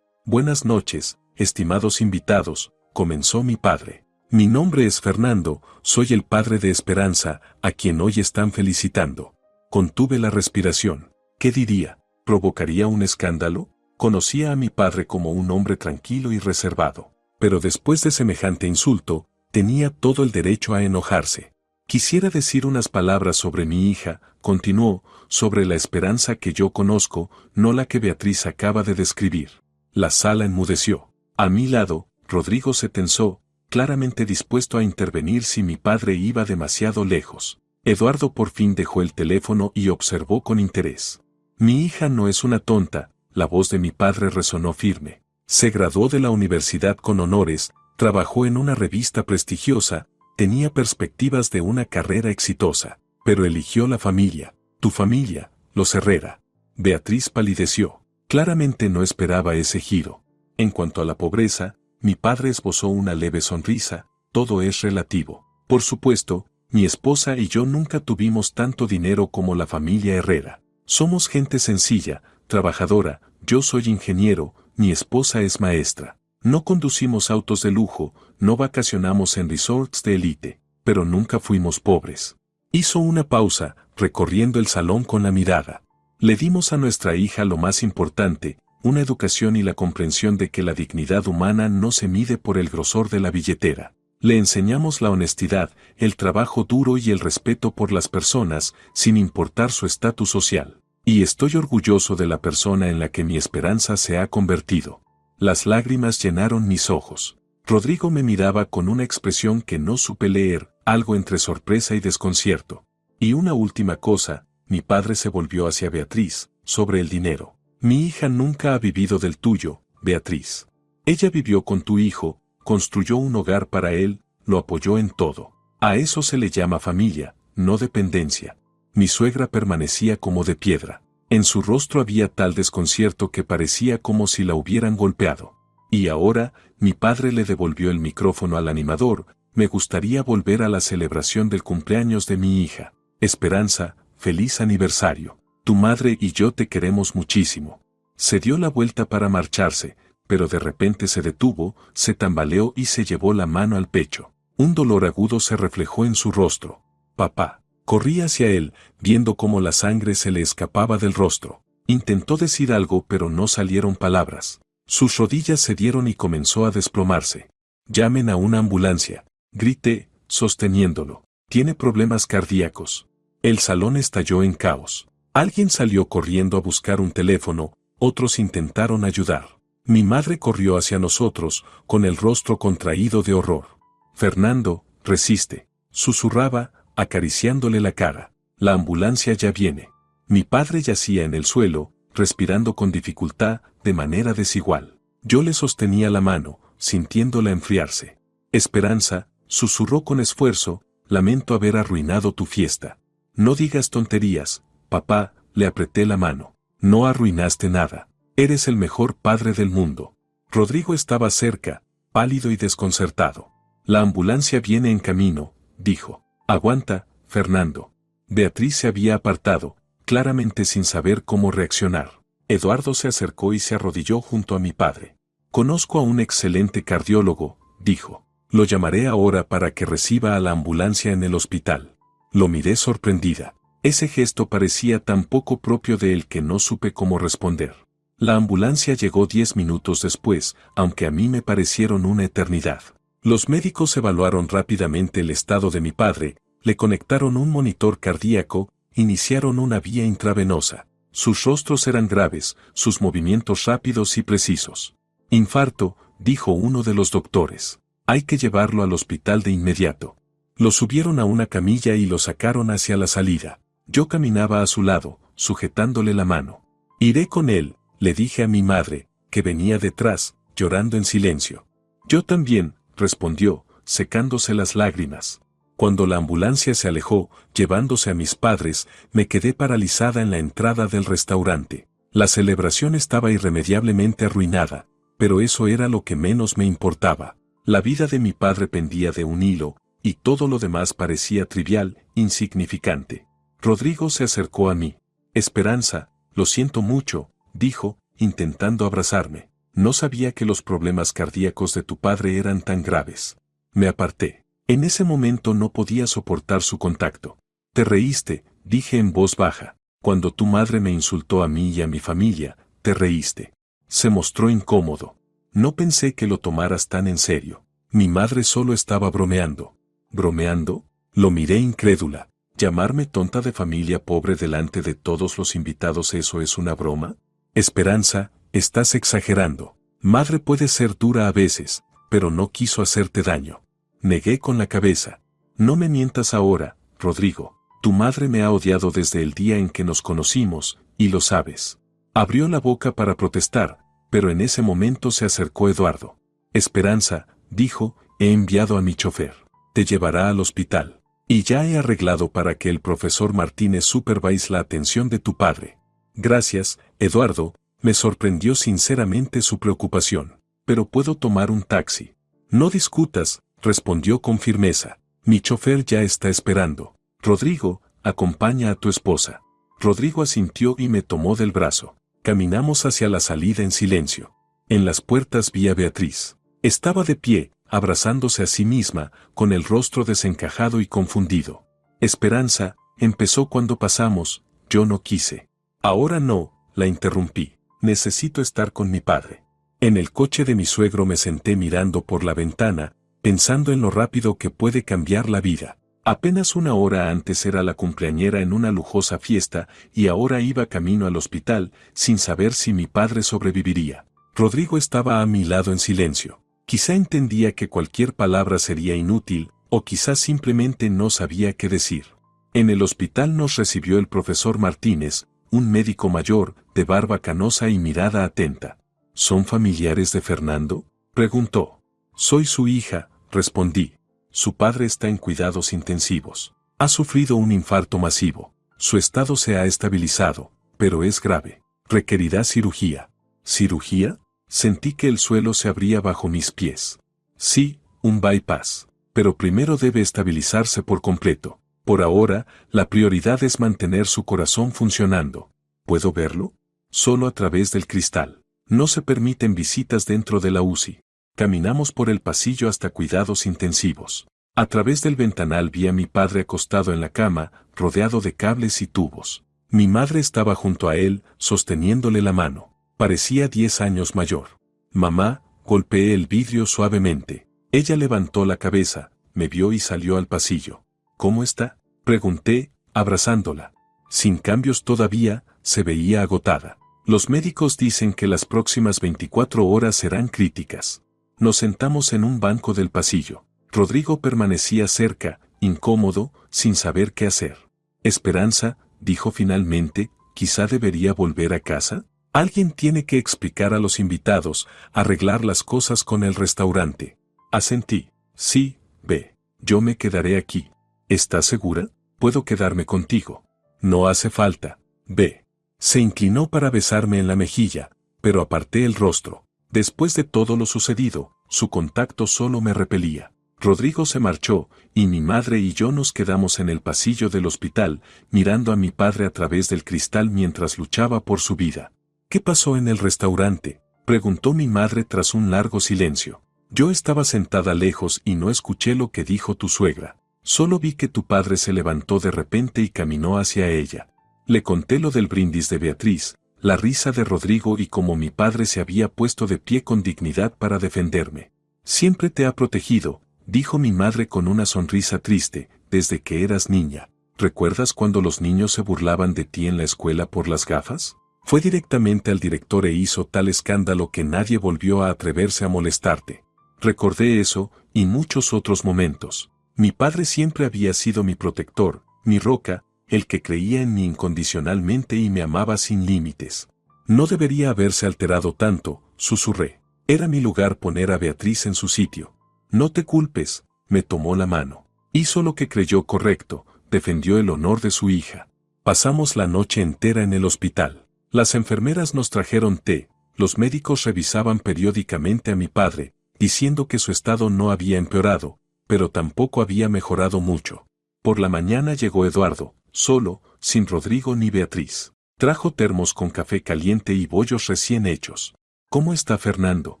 Buenas noches, estimados invitados, comenzó mi padre. Mi nombre es Fernando, soy el padre de Esperanza, a quien hoy están felicitando. Contuve la respiración. ¿Qué diría? ¿Provocaría un escándalo? Conocía a mi padre como un hombre tranquilo y reservado. Pero después de semejante insulto, tenía todo el derecho a enojarse. Quisiera decir unas palabras sobre mi hija, continuó, sobre la Esperanza que yo conozco, no la que Beatriz acaba de describir. La sala enmudeció. A mi lado, Rodrigo se tensó, claramente dispuesto a intervenir si mi padre iba demasiado lejos. Eduardo por fin dejó el teléfono y observó con interés. Mi hija no es una tonta, la voz de mi padre resonó firme. Se graduó de la universidad con honores, trabajó en una revista prestigiosa, tenía perspectivas de una carrera exitosa, pero eligió la familia, tu familia, los Herrera. Beatriz palideció. Claramente no esperaba ese giro. En cuanto a la pobreza, mi padre esbozó una leve sonrisa, todo es relativo. Por supuesto, mi esposa y yo nunca tuvimos tanto dinero como la familia Herrera. Somos gente sencilla, trabajadora, yo soy ingeniero, mi esposa es maestra. No conducimos autos de lujo, no vacacionamos en resorts de élite, pero nunca fuimos pobres. Hizo una pausa, recorriendo el salón con la mirada. Le dimos a nuestra hija lo más importante, una educación y la comprensión de que la dignidad humana no se mide por el grosor de la billetera. Le enseñamos la honestidad, el trabajo duro y el respeto por las personas, sin importar su estatus social. Y estoy orgulloso de la persona en la que mi Esperanza se ha convertido. Las lágrimas llenaron mis ojos. Rodrigo me miraba con una expresión que no supe leer, algo entre sorpresa y desconcierto. Y una última cosa, mi padre se volvió hacia Beatriz, sobre el dinero. Mi hija nunca ha vivido del tuyo, Beatriz. Ella vivió con tu hijo, construyó un hogar para él, lo apoyó en todo. A eso se le llama familia, no dependencia. Mi suegra permanecía como de piedra. En su rostro había tal desconcierto que parecía como si la hubieran golpeado. Y ahora, mi padre le devolvió el micrófono al animador, Me gustaría volver a la celebración del cumpleaños de mi hija. Esperanza, feliz aniversario. Tu madre y yo te queremos muchísimo. Se dio la vuelta para marcharse, pero de repente se detuvo, se tambaleó y se llevó la mano al pecho. Un dolor agudo se reflejó en su rostro. Papá. Corrí hacia él, viendo cómo la sangre se le escapaba del rostro. Intentó decir algo pero no salieron palabras. Sus rodillas cedieron y comenzó a desplomarse. Llamen a una ambulancia. Grité, sosteniéndolo. Tiene problemas cardíacos. El salón estalló en caos. Alguien salió corriendo a buscar un teléfono, otros intentaron ayudar. Mi madre corrió hacia nosotros, con el rostro contraído de horror. Fernando, resiste. Susurraba, acariciándole la cara. La ambulancia ya viene. Mi padre yacía en el suelo, respirando con dificultad, de manera desigual. Yo le sostenía la mano, sintiéndola enfriarse. Esperanza, susurró con esfuerzo, lamento haber arruinado tu fiesta. No digas tonterías, papá, le apreté la mano. No arruinaste nada. Eres el mejor padre del mundo. Rodrigo estaba cerca, pálido y desconcertado. La ambulancia viene en camino, dijo. Aguanta, Fernando. Beatriz se había apartado, claramente sin saber cómo reaccionar. Eduardo se acercó y se arrodilló junto a mi padre. Conozco a un excelente cardiólogo, dijo. Lo llamaré ahora para que reciba a la ambulancia en el hospital. Lo miré sorprendida. Ese gesto parecía tan poco propio de él que no supe cómo responder. La ambulancia llegó 10 minutos después, aunque a mí me parecieron una eternidad. Los médicos evaluaron rápidamente el estado de mi padre, le conectaron un monitor cardíaco, iniciaron una vía intravenosa. Sus rostros eran graves, sus movimientos rápidos y precisos. Infarto, dijo uno de los doctores. Hay que llevarlo al hospital de inmediato. Lo subieron a una camilla y lo sacaron hacia la salida. Yo caminaba a su lado, sujetándole la mano. Iré con él, le dije a mi madre, que venía detrás, llorando en silencio. Yo también, respondió, secándose las lágrimas. Cuando la ambulancia se alejó, llevándose a mis padres, me quedé paralizada en la entrada del restaurante. La celebración estaba irremediablemente arruinada, pero eso era lo que menos me importaba. La vida de mi padre pendía de un hilo, y todo lo demás parecía trivial, insignificante. Rodrigo se acercó a mí. Esperanza, lo siento mucho, dijo, intentando abrazarme. No sabía que los problemas cardíacos de tu padre eran tan graves. Me aparté. En ese momento no podía soportar su contacto. Te reíste, dije en voz baja. Cuando tu madre me insultó a mí y a mi familia, te reíste. Se mostró incómodo. No pensé que lo tomaras tan en serio. Mi madre solo estaba bromeando. ¿Bromeando? Lo miré incrédula. ¿Llamarme tonta de familia pobre delante de todos los invitados eso es una broma? Esperanza, estás exagerando. Madre puede ser dura a veces, pero no quiso hacerte daño. Negué con la cabeza. No me mientas ahora, Rodrigo. Tu madre me ha odiado desde el día en que nos conocimos, y lo sabes. Abrió la boca para protestar, pero en ese momento se acercó Eduardo. Esperanza, dijo, he enviado a mi chofer. Te llevará al hospital. Y ya he arreglado para que el profesor Martínez supervise la atención de tu padre. Gracias, Eduardo, me sorprendió sinceramente su preocupación. Pero puedo tomar un taxi. No discutas, respondió con firmeza. Mi chofer ya está esperando. Rodrigo, acompaña a tu esposa. Rodrigo asintió y me tomó del brazo. Caminamos hacia la salida en silencio. En las puertas vi a Beatriz. Estaba de pie, abrazándose a sí misma, con el rostro desencajado y confundido. Esperanza, empezó cuando pasamos, yo no quise. Ahora no, la interrumpí. Necesito estar con mi padre. En el coche de mi suegro me senté mirando por la ventana, pensando en lo rápido que puede cambiar la vida. Apenas una hora antes era la cumpleañera en una lujosa fiesta y ahora iba camino al hospital, sin saber si mi padre sobreviviría. Rodrigo estaba a mi lado en silencio. Quizá entendía que cualquier palabra sería inútil, o quizá simplemente no sabía qué decir. En el hospital nos recibió el profesor Martínez, un médico mayor, de barba canosa y mirada atenta. ¿Son familiares de Fernando?, preguntó. Soy su hija, respondí. Su padre está en cuidados intensivos. Ha sufrido un infarto masivo. Su estado se ha estabilizado, pero es grave. Requerirá cirugía. ¿Cirugía? Sentí que el suelo se abría bajo mis pies. Sí, un bypass. pero primero debe estabilizarse por completo. Por ahora, la prioridad es mantener su corazón funcionando. ¿Puedo verlo? Solo a través del cristal. No se permiten visitas dentro de la UCI. Caminamos por el pasillo hasta cuidados intensivos. A través del ventanal vi a mi padre acostado en la cama, rodeado de cables y tubos. Mi madre estaba junto a él, sosteniéndole la mano. Parecía 10 años mayor. Mamá, golpeé el vidrio suavemente. Ella levantó la cabeza, me vio y salió al pasillo. ¿Cómo está?, pregunté, abrazándola. Sin cambios todavía, se veía agotada. Los médicos dicen que las próximas 24 horas serán críticas. Nos sentamos en un banco del pasillo. Rodrigo permanecía cerca, incómodo, sin saber qué hacer. Esperanza, dijo finalmente, ¿quizá debería volver a casa? Alguien tiene que explicar a los invitados, arreglar las cosas con el restaurante. Asentí. Sí, ve. Yo me quedaré aquí. ¿Estás segura? Puedo quedarme contigo. No hace falta. Ve. Se inclinó para besarme en la mejilla, pero aparté el rostro. Después de todo lo sucedido, su contacto solo me repelía. Rodrigo se marchó, y mi madre y yo nos quedamos en el pasillo del hospital, mirando a mi padre a través del cristal mientras luchaba por su vida. ¿Qué pasó en el restaurante?, preguntó mi madre tras un largo silencio. Yo estaba sentada lejos y no escuché lo que dijo tu suegra. Solo vi que tu padre se levantó de repente y caminó hacia ella. Le conté lo del brindis de Beatriz, la risa de Rodrigo y cómo mi padre se había puesto de pie con dignidad para defenderme. Siempre te ha protegido, dijo mi madre con una sonrisa triste, desde que eras niña. ¿Recuerdas cuando los niños se burlaban de ti en la escuela por las gafas? Fue directamente al director e hizo tal escándalo que nadie volvió a atreverse a molestarte. Recordé eso, y muchos otros momentos. Mi padre siempre había sido mi protector, mi roca, el que creía en mí incondicionalmente y me amaba sin límites. No debería haberse alterado tanto, susurré. Era mi lugar poner a Beatriz en su sitio. No te culpes, me tomó la mano. Hizo lo que creyó correcto, defendió el honor de su hija. Pasamos la noche entera en el hospital. Las enfermeras nos trajeron té, los médicos revisaban periódicamente a mi padre, diciendo que su estado no había empeorado, pero tampoco había mejorado mucho. Por la mañana llegó Eduardo, solo, sin Rodrigo ni Beatriz. Trajo termos con café caliente y bollos recién hechos. ¿Cómo está Fernando?,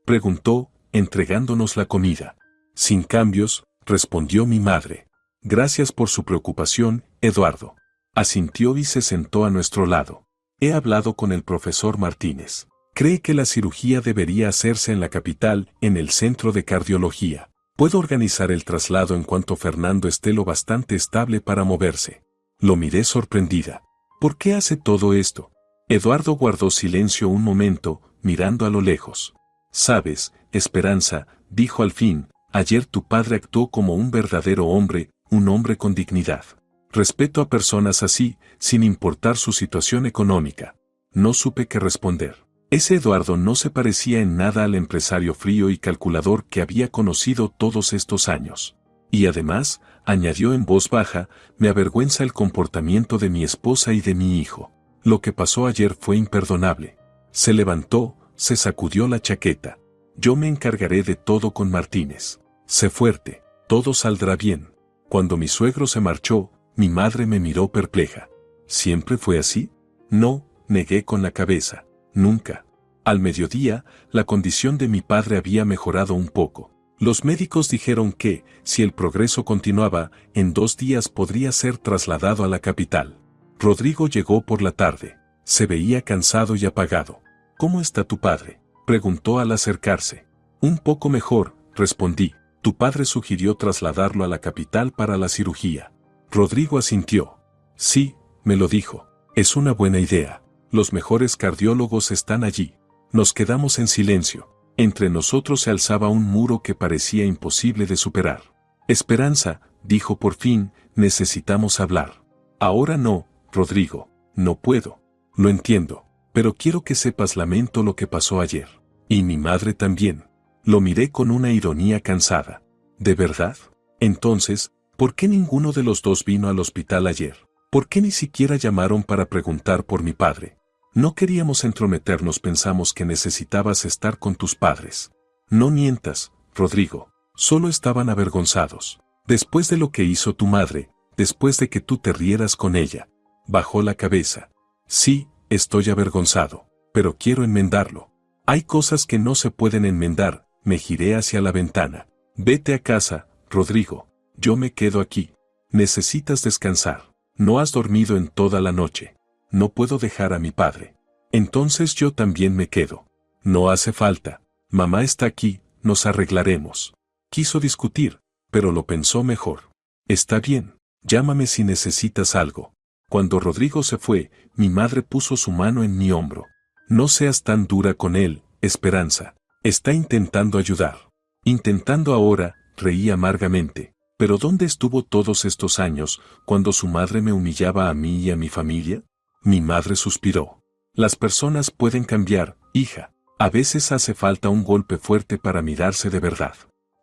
preguntó, entregándonos la comida. Sin cambios, respondió mi madre. Gracias por su preocupación, Eduardo. Asintió y se sentó a nuestro lado. He hablado con el profesor Martínez. Cree que la cirugía debería hacerse en la capital, en el centro de cardiología. Puedo organizar el traslado en cuanto Fernando esté lo bastante estable para moverse. Lo miré sorprendida. ¿Por qué hace todo esto? Eduardo guardó silencio un momento, mirando a lo lejos. Sabes, Esperanza, dijo al fin, ayer tu padre actuó como un verdadero hombre, un hombre con dignidad. Respeto a personas así, sin importar su situación económica. No supe qué responder. Ese Eduardo no se parecía en nada al empresario frío y calculador que había conocido todos estos años. Y además, añadió en voz baja, me avergüenza el comportamiento de mi esposa y de mi hijo. Lo que pasó ayer fue imperdonable. Se levantó, se sacudió la chaqueta. Yo me encargaré de todo con Martínez. Sé fuerte, todo saldrá bien. Cuando mi suegro se marchó, mi madre me miró perpleja. ¿Siempre fue así? No, negué con la cabeza. Nunca. Al mediodía, la condición de mi padre había mejorado un poco. Los médicos dijeron que, si el progreso continuaba, en 2 días podría ser trasladado a la capital. Rodrigo llegó por la tarde. Se veía cansado y apagado. ¿Cómo está tu padre?, preguntó al acercarse. Un poco mejor, respondí. Tu padre sugirió trasladarlo a la capital para la cirugía. Rodrigo asintió. Sí, me lo dijo. Es una buena idea. Los mejores cardiólogos están allí. Nos quedamos en silencio. Entre nosotros se alzaba un muro que parecía imposible de superar. Esperanza, dijo por fin, necesitamos hablar. Ahora no, Rodrigo, no puedo. Lo entiendo, pero quiero que sepas lamento lo que pasó ayer. Y mi madre también. Lo miré con una ironía cansada. ¿De verdad? Entonces, ¿por qué ninguno de los dos vino al hospital ayer? ¿Por qué ni siquiera llamaron para preguntar por mi padre? No queríamos entrometernos, pensamos que necesitabas estar con tus padres. No mientas, Rodrigo. Solo estaban avergonzados. Después de lo que hizo tu madre, después de que tú te rieras con ella. Bajó la cabeza. Sí, estoy avergonzado, pero quiero enmendarlo. Hay cosas que no se pueden enmendar. Me giré hacia la ventana. Vete a casa, Rodrigo. Yo me quedo aquí. Necesitas descansar. No has dormido en toda la noche. No puedo dejar a mi padre. Entonces yo también me quedo. No hace falta. Mamá está aquí, nos arreglaremos. Quiso discutir, pero lo pensó mejor. Está bien, llámame si necesitas algo. Cuando Rodrigo se fue, mi madre puso su mano en mi hombro. No seas tan dura con él, Esperanza. Está intentando ayudar. Intentando ahora, reí amargamente. ¿Pero dónde estuvo todos estos años, cuando su madre me humillaba a mí y a mi familia? Mi madre suspiró. Las personas pueden cambiar, hija. A veces hace falta un golpe fuerte para mirarse de verdad.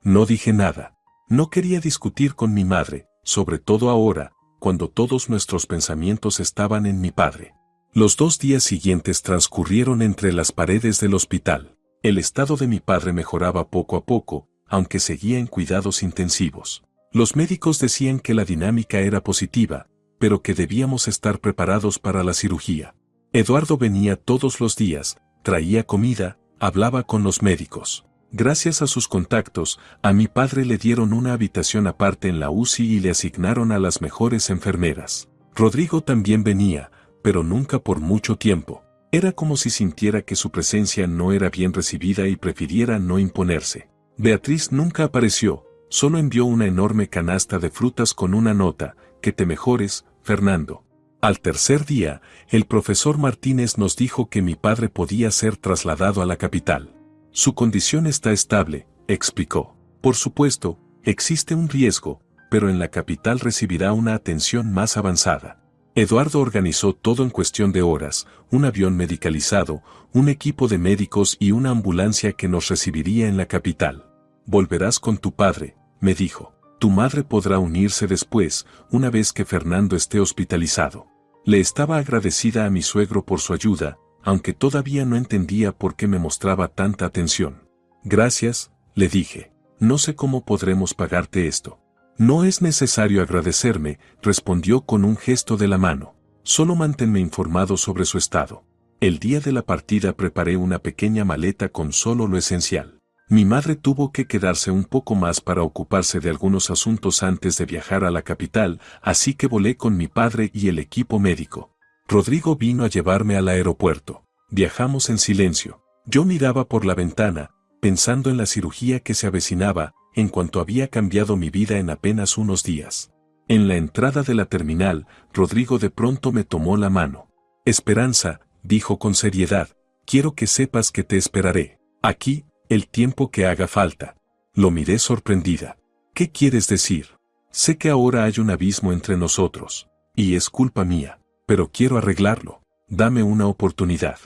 No dije nada. No quería discutir con mi madre, sobre todo ahora, cuando todos nuestros pensamientos estaban en mi padre. Los 2 días siguientes transcurrieron entre las paredes del hospital. El estado de mi padre mejoraba poco a poco, aunque seguía en cuidados intensivos. Los médicos decían que la dinámica era positiva, pero que debíamos estar preparados para la cirugía. Eduardo venía todos los días, traía comida, hablaba con los médicos. Gracias a sus contactos, a mi padre le dieron una habitación aparte en la UCI y le asignaron a las mejores enfermeras. Rodrigo también venía, pero nunca por mucho tiempo. Era como si sintiera que su presencia no era bien recibida y prefiriera no imponerse. Beatriz nunca apareció. Solo envió una enorme canasta de frutas con una nota, que te mejores, Fernando. Al tercer día, el profesor Martínez nos dijo que mi padre podía ser trasladado a la capital. Su condición está estable, explicó. Por supuesto, existe un riesgo, pero en la capital recibirá una atención más avanzada. Eduardo organizó todo en cuestión de horas, un avión medicalizado, un equipo de médicos y una ambulancia que nos recibiría en la capital. Volverás con tu padre, me dijo. Tu madre podrá unirse después, una vez que Fernando esté hospitalizado. Le estaba agradecida a mi suegro por su ayuda, aunque todavía no entendía por qué me mostraba tanta atención. Gracias, le dije. No sé cómo podremos pagarte esto. No es necesario agradecerme, respondió con un gesto de la mano. Solo manténme informado sobre su estado. El día de la partida preparé una pequeña maleta con solo lo esencial. Mi madre tuvo que quedarse un poco más para ocuparse de algunos asuntos antes de viajar a la capital, así que volé con mi padre y el equipo médico. Rodrigo vino a llevarme al aeropuerto. Viajamos en silencio. Yo miraba por la ventana, pensando en la cirugía que se avecinaba, en cuanto había cambiado mi vida en apenas unos días. En la entrada de la terminal, Rodrigo de pronto me tomó la mano. Esperanza, dijo con seriedad, quiero que sepas que te esperaré. Aquí, el tiempo que haga falta. Lo miré sorprendida. ¿Qué quieres decir? Sé que ahora hay un abismo entre nosotros, y es culpa mía, pero quiero arreglarlo. Dame una oportunidad.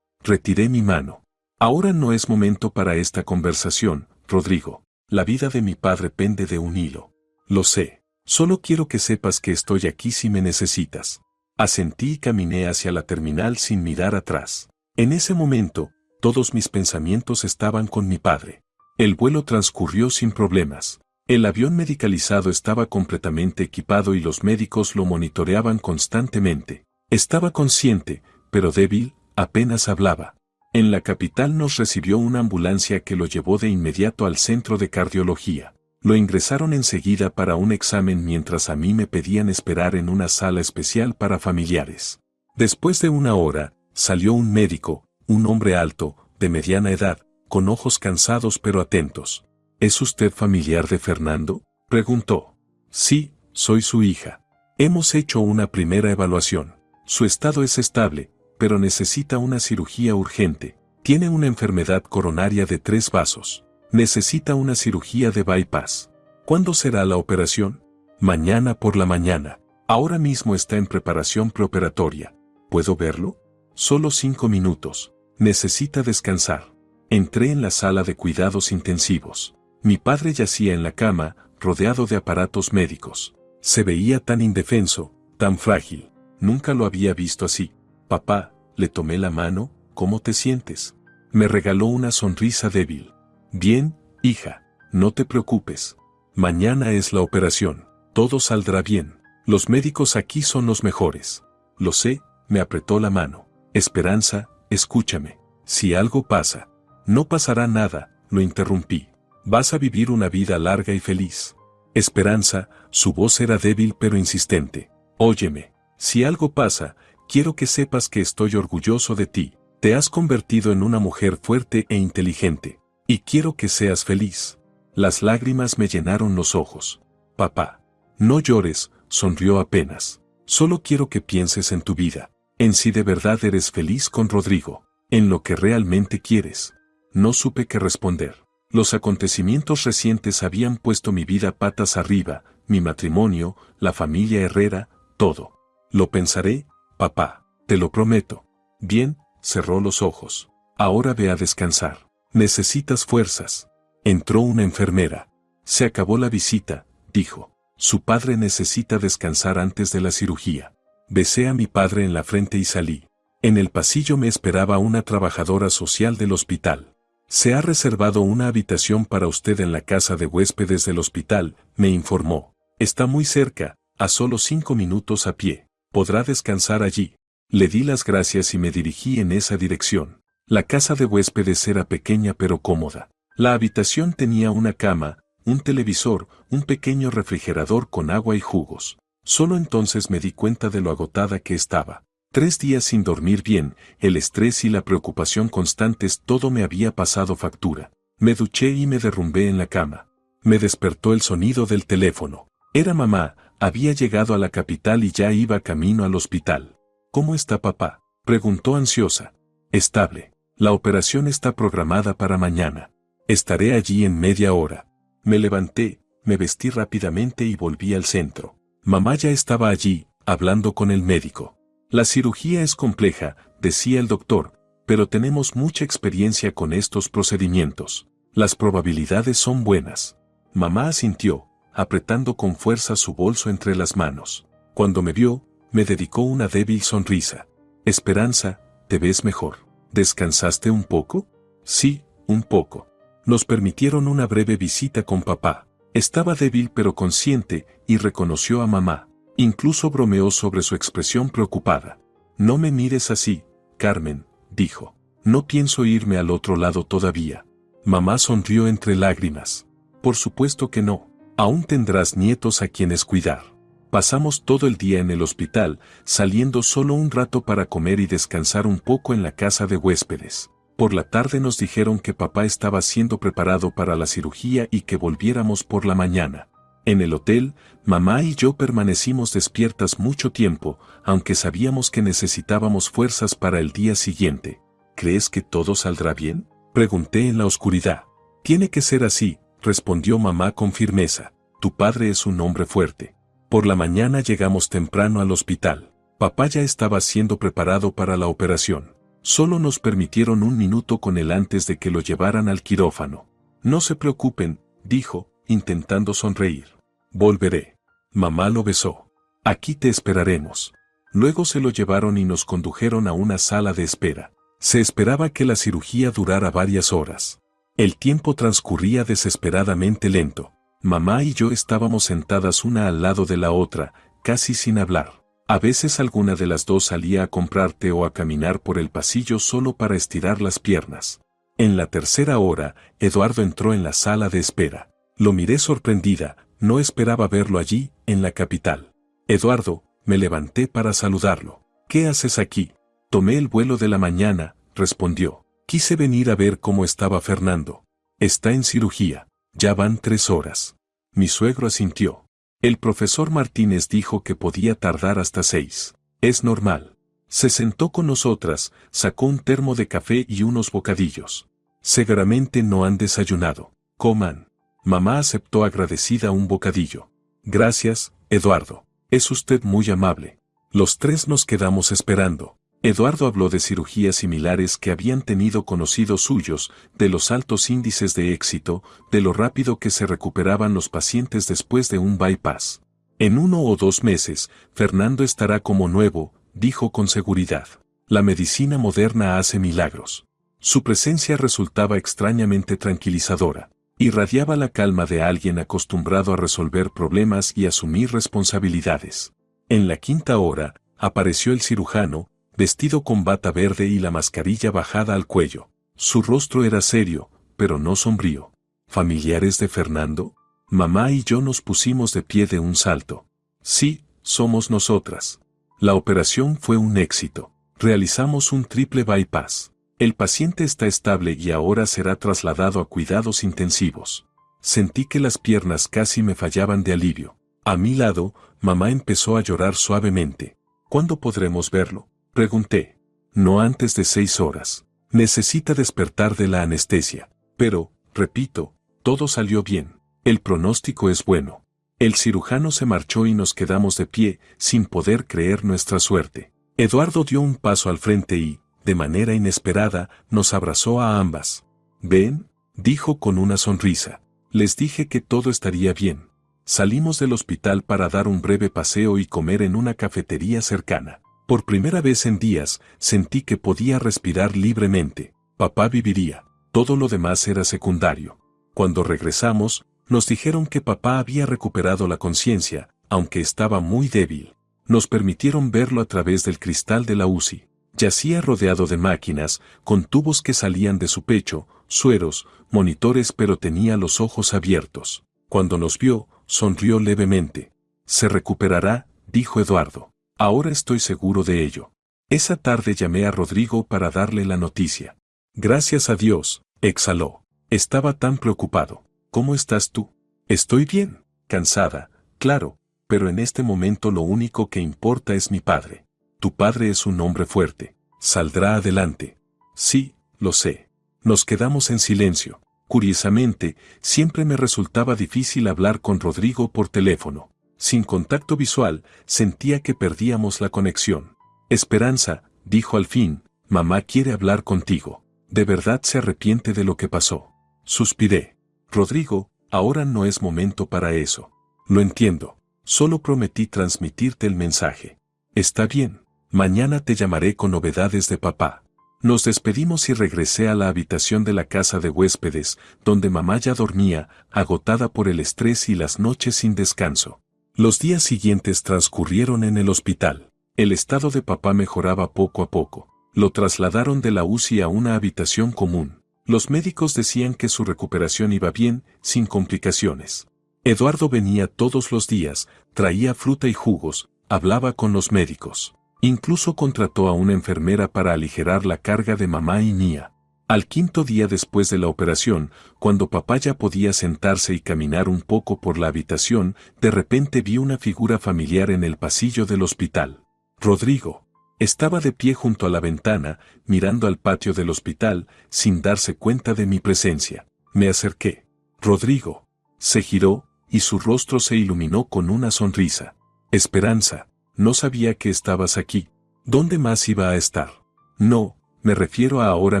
Retiré mi mano. Ahora no es momento para esta conversación, Rodrigo. La vida de mi padre pende de un hilo. Lo sé. Solo quiero que sepas que estoy aquí si me necesitas. Asentí y caminé hacia la terminal sin mirar atrás. En ese momento, todos mis pensamientos estaban con mi padre. El vuelo transcurrió sin problemas. El avión medicalizado estaba completamente equipado y los médicos lo monitoreaban constantemente. Estaba consciente, pero débil, apenas hablaba. En la capital nos recibió una ambulancia que lo llevó de inmediato al centro de cardiología. Lo ingresaron enseguida para un examen mientras a mí me pedían esperar en una sala especial para familiares. Después de una hora, salió un médico, un hombre alto, de mediana edad, con ojos cansados pero atentos. ¿Es usted familiar de Fernando?, preguntó. Sí, soy su hija. Hemos hecho una primera evaluación. Su estado es estable, pero necesita una cirugía urgente. Tiene una enfermedad coronaria de 3 vasos. Necesita una cirugía de bypass. ¿Cuándo será la operación? Mañana por la mañana. Ahora mismo está en preparación preoperatoria. ¿Puedo verlo? Solo 5 minutos. Necesita descansar. Entré en la sala de cuidados intensivos. Mi padre yacía en la cama, rodeado de aparatos médicos. Se veía tan indefenso, tan frágil. Nunca lo había visto así. Papá, le tomé la mano, ¿cómo te sientes? Me regaló una sonrisa débil. Bien, hija. No te preocupes. Mañana es la operación. Todo saldrá bien. Los médicos aquí son los mejores. Lo sé, me apretó la mano. Esperanza, escúchame. Si algo pasa, no pasará nada, lo interrumpí. Vas a vivir una vida larga y feliz. Esperanza, su voz era débil pero insistente. Óyeme, si algo pasa, quiero que sepas que estoy orgulloso de ti. Te has convertido en una mujer fuerte e inteligente. Y quiero que seas feliz. Las lágrimas me llenaron los ojos. Papá, no llores, sonrió apenas. Solo quiero que pienses en tu vida, en si de verdad eres feliz con Rodrigo, en lo que realmente quieres. No supe qué responder. Los acontecimientos recientes habían puesto mi vida patas arriba, mi matrimonio, la familia Herrera, todo. Lo pensaré, papá, te lo prometo. Bien, cerró los ojos. Ahora ve a descansar. Necesitas fuerzas. Entró una enfermera. Se acabó la visita, dijo. Su padre necesita descansar antes de la cirugía. Besé a mi padre en la frente y salí. En el pasillo me esperaba una trabajadora social del hospital. Se ha reservado una habitación para usted en la casa de huéspedes del hospital, me informó. Está muy cerca, a solo 5 minutos a pie. Podrá descansar allí. Le di las gracias y me dirigí en esa dirección. La casa de huéspedes era pequeña pero cómoda. La habitación tenía una cama, un televisor, un pequeño refrigerador con agua y jugos. Solo entonces me di cuenta de lo agotada que estaba. 3 días sin dormir bien, el estrés y la preocupación constantes, todo me había pasado factura. Me duché y me derrumbé en la cama. Me despertó el sonido del teléfono. Era mamá, había llegado a la capital y ya iba camino al hospital. ¿Cómo está papá?, preguntó ansiosa. Estable. La operación está programada para mañana. Estaré allí en media hora. Me levanté, me vestí rápidamente y volví al centro. Mamá ya estaba allí, hablando con el médico. La cirugía es compleja, decía el doctor, pero tenemos mucha experiencia con estos procedimientos. Las probabilidades son buenas. Mamá asintió, apretando con fuerza su bolso entre las manos. Cuando me vio, me dedicó una débil sonrisa. Esperanza, ¿te ves mejor? ¿Descansaste un poco? Sí, un poco. Nos permitieron una breve visita con papá. Estaba débil pero consciente y reconoció a mamá. Incluso bromeó sobre su expresión preocupada. No me mires así, Carmen, dijo. No pienso irme al otro lado todavía. Mamá sonrió entre lágrimas. Por supuesto que no. Aún tendrás nietos a quienes cuidar. Pasamos todo el día en el hospital, saliendo solo un rato para comer y descansar un poco en la casa de huéspedes. Por la tarde nos dijeron que papá estaba siendo preparado para la cirugía y que volviéramos por la mañana. En el hotel, mamá y yo permanecimos despiertas mucho tiempo, aunque sabíamos que necesitábamos fuerzas para el día siguiente. ¿Crees que todo saldrá bien?, pregunté en la oscuridad. Tiene que ser así, respondió mamá con firmeza. Tu padre es un hombre fuerte. Por la mañana llegamos temprano al hospital. Papá ya estaba siendo preparado para la operación. Solo nos permitieron 1 minuto con él antes de que lo llevaran al quirófano. No se preocupen, dijo, intentando sonreír. Volveré. Mamá lo besó. Aquí te esperaremos. Luego se lo llevaron y nos condujeron a una sala de espera. Se esperaba que la cirugía durara varias horas. El tiempo transcurría desesperadamente lento. Mamá y yo estábamos sentadas una al lado de la otra, casi sin hablar. A veces alguna de las dos salía a comprar té o a caminar por el pasillo solo para estirar las piernas. En la 3.ª hora, Eduardo entró en la sala de espera. Lo miré sorprendida, no esperaba verlo allí, en la capital. Eduardo, me levanté para saludarlo. ¿Qué haces aquí? Tomé el vuelo de la mañana, respondió. Quise venir a ver cómo estaba Fernando. Está en cirugía. Ya van 3 horas. Mi suegro asintió. El profesor Martínez dijo que podía tardar hasta 6. Es normal. Se sentó con nosotras, sacó un termo de café y unos bocadillos. Seguramente no han desayunado. Coman. Mamá aceptó agradecida un bocadillo. Gracias, Eduardo. Es usted muy amable. Los 3 nos quedamos esperando. Eduardo habló de cirugías similares que habían tenido conocidos suyos, de los altos índices de éxito, de lo rápido que se recuperaban los pacientes después de un bypass. En 1 o 2 meses, Fernando estará como nuevo, dijo con seguridad. La medicina moderna hace milagros. Su presencia resultaba extrañamente tranquilizadora. Irradiaba la calma de alguien acostumbrado a resolver problemas y asumir responsabilidades. En la quinta hora, apareció el cirujano, vestido con bata verde y la mascarilla bajada al cuello. Su rostro era serio, pero no sombrío. ¿Familiares de Fernando? Mamá y yo nos pusimos de pie de un salto. Sí, somos nosotras. La operación fue un éxito. Realizamos un triple bypass. El paciente está estable y ahora será trasladado a cuidados intensivos. Sentí que las piernas casi me fallaban de alivio. A mi lado, mamá empezó a llorar suavemente. ¿Cuándo podremos verlo?, pregunté. No antes de 6 horas. Necesita despertar de la anestesia. Pero, repito, todo salió bien. El pronóstico es bueno. El cirujano se marchó y nos quedamos de pie, sin poder creer nuestra suerte. Eduardo dio un paso al frente y, de manera inesperada, nos abrazó a ambas. «¿Ven?», dijo con una sonrisa. «Les dije que todo estaría bien». Salimos del hospital para dar un breve paseo y comer en una cafetería cercana. Por primera vez en días, sentí que podía respirar libremente. Papá viviría. Todo lo demás era secundario. Cuando regresamos, nos dijeron que papá había recuperado la conciencia, aunque estaba muy débil. Nos permitieron verlo a través del cristal de la UCI. Yacía rodeado de máquinas, con tubos que salían de su pecho, sueros, monitores, pero tenía los ojos abiertos. Cuando nos vio, sonrió levemente. «Se recuperará», dijo Eduardo. «Ahora estoy seguro de ello». Esa tarde llamé a Rodrigo para darle la noticia. «Gracias a Dios», exhaló. Estaba tan preocupado. «¿Cómo estás tú?». «Estoy bien, cansada, claro, pero en este momento lo único que importa es mi padre». «Tu padre es un hombre fuerte. Saldrá adelante». «Sí, lo sé». Nos quedamos en silencio. Curiosamente, siempre me resultaba difícil hablar con Rodrigo por teléfono. Sin contacto visual, sentía que perdíamos la conexión. «Esperanza», dijo al fin, «mamá quiere hablar contigo. ¿De verdad se arrepiente de lo que pasó?». Suspiré. «Rodrigo, ahora no es momento para eso». «Lo entiendo. Solo prometí transmitirte el mensaje». «Está bien. Mañana te llamaré con novedades de papá». Nos despedimos y regresé a la habitación de la casa de huéspedes, donde mamá ya dormía, agotada por el estrés y las noches sin descanso. Los días siguientes transcurrieron en el hospital. El estado de papá mejoraba poco a poco. Lo trasladaron de la UCI a una habitación común. Los médicos decían que su recuperación iba bien, sin complicaciones. Eduardo venía todos los días, traía fruta y jugos, hablaba con los médicos. Incluso contrató a una enfermera para aligerar la carga de mamá y mía. Al quinto día después de la operación, cuando papá ya podía sentarse y caminar un poco por la habitación, de repente vi una figura familiar en el pasillo del hospital. Rodrigo. Estaba de pie junto a la ventana, mirando al patio del hospital, sin darse cuenta de mi presencia. Me acerqué. «Rodrigo». Se giró, y su rostro se iluminó con una sonrisa. «Esperanza, no sabía que estabas aquí. ¿Dónde más iba a estar?». «No, me refiero a ahora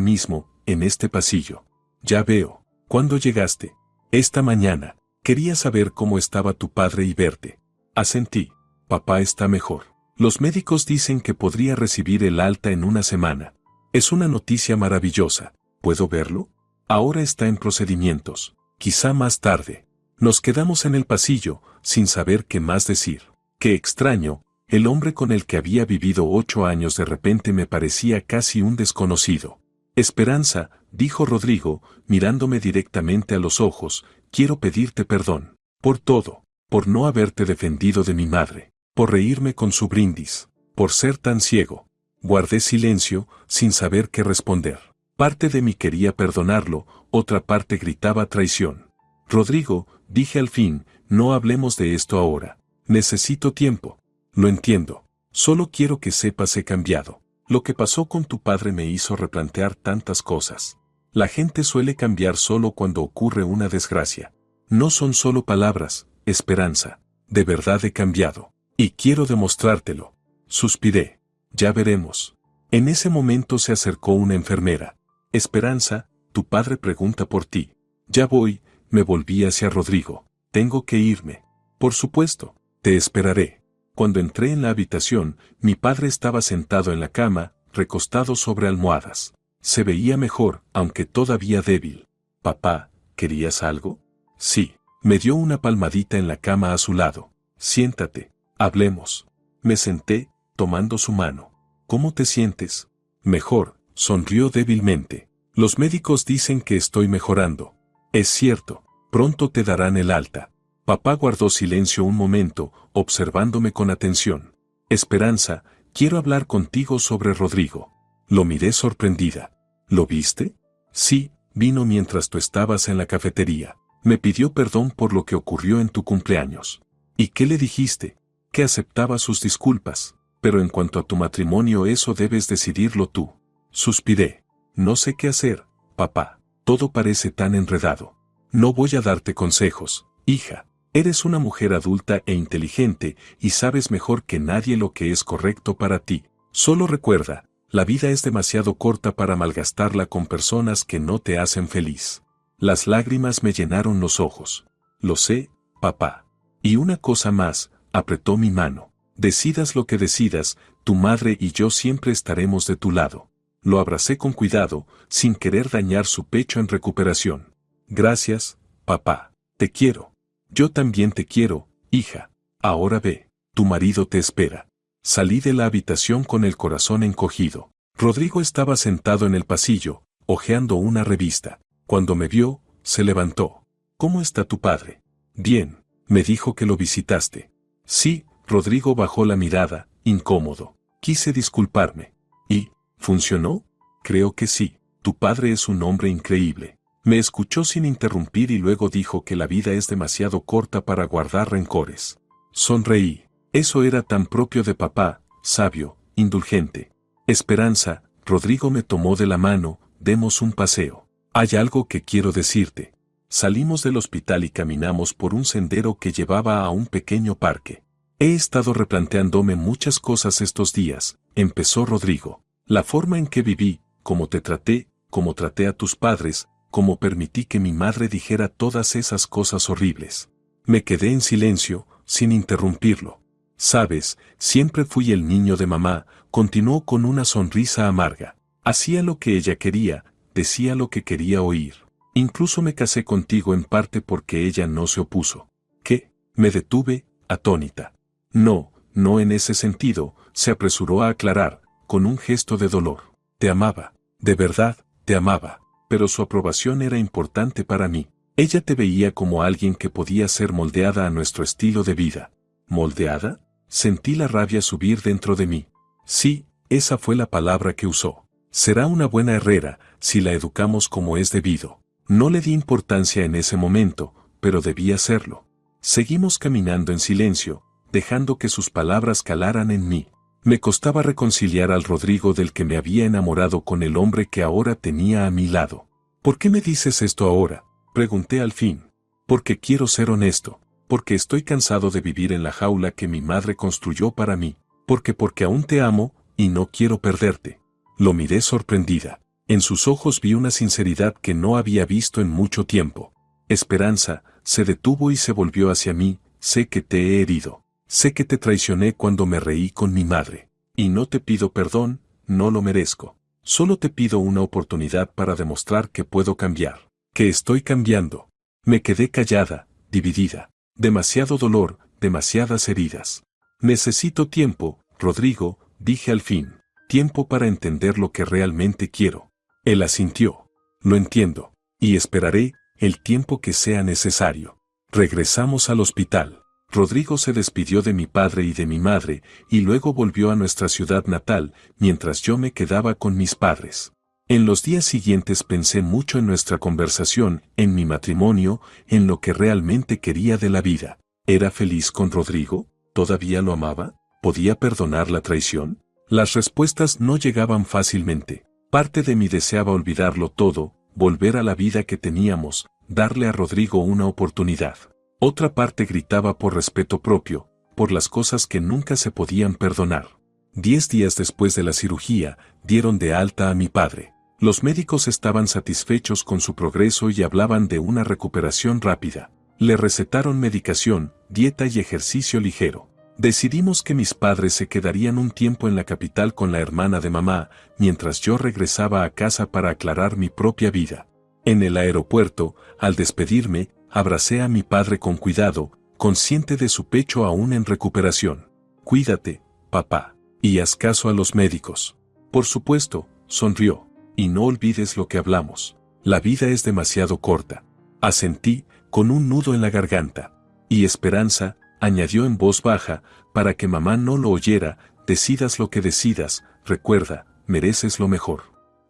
mismo, en este pasillo». «Ya veo. ¿Cuándo llegaste?». «Esta mañana. Quería saber cómo estaba tu padre y verte». Asentí. «Papá está mejor. Los médicos dicen que podría recibir el alta en una semana. Es una noticia maravillosa. ¿Puedo verlo?». «Ahora está en procedimientos. Quizá más tarde». Nos quedamos en el pasillo, sin saber qué más decir. Qué extraño, el hombre con el que había vivido 8 años de repente me parecía casi un desconocido. «Esperanza», dijo Rodrigo, mirándome directamente a los ojos, «quiero pedirte perdón. Por todo. Por no haberte defendido de mi madre. Por reírme con su brindis. Por ser tan ciego». Guardé silencio, sin saber qué responder. Parte de mí quería perdonarlo, otra parte gritaba traición. «Rodrigo», dije al fin, «no hablemos de esto ahora. Necesito tiempo». «Lo entiendo. Solo quiero que sepas he cambiado. Lo que pasó con tu padre me hizo replantear tantas cosas. La gente suele cambiar solo cuando ocurre una desgracia. No son solo palabras, Esperanza. De verdad he cambiado. Y quiero demostrártelo». Suspiré. «Ya veremos». En ese momento se acercó una enfermera. «Esperanza, tu padre pregunta por ti». «Ya voy», me volví hacia Rodrigo. «Tengo que irme». «Por supuesto, te esperaré». Cuando entré en la habitación, mi padre estaba sentado en la cama, recostado sobre almohadas. Se veía mejor, aunque todavía débil. «Papá», ¿Querías algo? Sí. Me dio una palmadita en la cama a su lado. Siéntate, hablemos. Me senté, tomando su mano. ¿Cómo te sientes? Mejor, sonrió débilmente. Los médicos dicen que estoy mejorando. Es cierto, pronto te darán el alta. Papá guardó silencio un momento, observándome con atención. Esperanza, quiero hablar contigo sobre Rodrigo. Lo miré sorprendida. ¿Lo viste? Sí, vino mientras tú estabas en la cafetería. Me pidió perdón por lo que ocurrió en tu cumpleaños. ¿Y qué le dijiste? Que aceptaba sus disculpas, pero en cuanto a tu matrimonio eso debes decidirlo tú. Suspiré. No sé qué hacer, papá. Todo parece tan enredado. No voy a darte consejos, hija. Eres una mujer adulta e inteligente y sabes mejor que nadie lo que es correcto para ti. Solo recuerda, la vida es demasiado corta para malgastarla con personas que no te hacen feliz. Las lágrimas me llenaron los ojos. Lo sé, papá. Y una cosa más, apretó mi mano. Decidas lo que decidas, tu madre y yo siempre estaremos de tu lado. Lo abracé con cuidado, sin querer dañar su pecho en recuperación. Gracias, papá. Te quiero. Yo también te quiero, hija. Ahora ve, tu marido te espera. Salí de la habitación con el corazón encogido. Rodrigo estaba sentado en el pasillo, hojeando una revista. Cuando me vio, se levantó. ¿Cómo está tu padre? Bien, me dijo que lo visitaste. Sí, Rodrigo bajó la mirada, incómodo. Quise disculparme. ¿Y, funcionó? Creo que sí. Tu padre es un hombre increíble. Me escuchó sin interrumpir y luego dijo que la vida es demasiado corta para guardar rencores. Sonreí. Eso era tan propio de papá, sabio, indulgente. Esperanza, Rodrigo me tomó de la mano, demos un paseo. Hay algo que quiero decirte. Salimos del hospital y caminamos por un sendero que llevaba a un pequeño parque. He estado replanteándome muchas cosas estos días, empezó Rodrigo. La forma en que viví, cómo te traté, cómo traté a tus padres, cómo permití que mi madre dijera todas esas cosas horribles. Me quedé en silencio, sin interrumpirlo. Sabes, siempre fui el niño de mamá, continuó con una sonrisa amarga. Hacía lo que ella quería, decía lo que quería oír. Incluso me casé contigo en parte porque ella no se opuso. ¿Qué? Me detuve, atónita. No, no en ese sentido, se apresuró a aclarar, con un gesto de dolor. Te amaba, de verdad, te amaba, pero su aprobación era importante para mí. Ella te veía como alguien que podía ser moldeada a nuestro estilo de vida. ¿Moldeada? Sentí la rabia subir dentro de mí. Sí, esa fue la palabra que usó. Será una buena herrera, si la educamos como es debido. No le di importancia en ese momento, pero debía hacerlo. Seguimos caminando en silencio, dejando que sus palabras calaran en mí. Me costaba reconciliar al Rodrigo del que me había enamorado con el hombre que ahora tenía a mi lado. ¿Por qué me dices esto ahora?, pregunté al fin. Porque quiero ser honesto, porque estoy cansado de vivir en la jaula que mi madre construyó para mí, porque aún te amo, y no quiero perderte. Lo miré sorprendida. En sus ojos vi una sinceridad que no había visto en mucho tiempo. Esperanza, se detuvo y se volvió hacia mí. Sé que te he herido. Sé que te traicioné cuando me reí con mi madre. Y no te pido perdón, no lo merezco. Solo te pido una oportunidad para demostrar que puedo cambiar. Que estoy cambiando. Me quedé callada, dividida. Demasiado dolor, demasiadas heridas. Necesito tiempo, Rodrigo, dije al fin. Tiempo para entender lo que realmente quiero. Él asintió. Lo entiendo. Y esperaré el tiempo que sea necesario. Regresamos al hospital. Rodrigo se despidió de mi padre y de mi madre, y luego volvió a nuestra ciudad natal, mientras yo me quedaba con mis padres. En los días siguientes pensé mucho en nuestra conversación, en mi matrimonio, en lo que realmente quería de la vida. ¿Era feliz con Rodrigo? ¿Todavía lo amaba? ¿Podía perdonar la traición? Las respuestas no llegaban fácilmente. Parte de mí deseaba olvidarlo todo, volver a la vida que teníamos, darle a Rodrigo una oportunidad. Otra parte gritaba por respeto propio, por las cosas que nunca se podían perdonar. 10 días después de la cirugía, dieron de alta a mi padre. Los médicos estaban satisfechos con su progreso y hablaban de una recuperación rápida. Le recetaron medicación, dieta y ejercicio ligero. Decidimos que mis padres se quedarían un tiempo en la capital con la hermana de mamá, mientras yo regresaba a casa para aclarar mi propia vida. En el aeropuerto, al despedirme, abracé a mi padre con cuidado, consciente de su pecho aún en recuperación. Cuídate, papá, y haz caso a los médicos. Por supuesto, sonrió. Y no olvides lo que hablamos. La vida es demasiado corta. Asentí, con un nudo en la garganta. Y Esperanza, añadió en voz baja, para que mamá no lo oyera, decidas lo que decidas, recuerda, mereces lo mejor.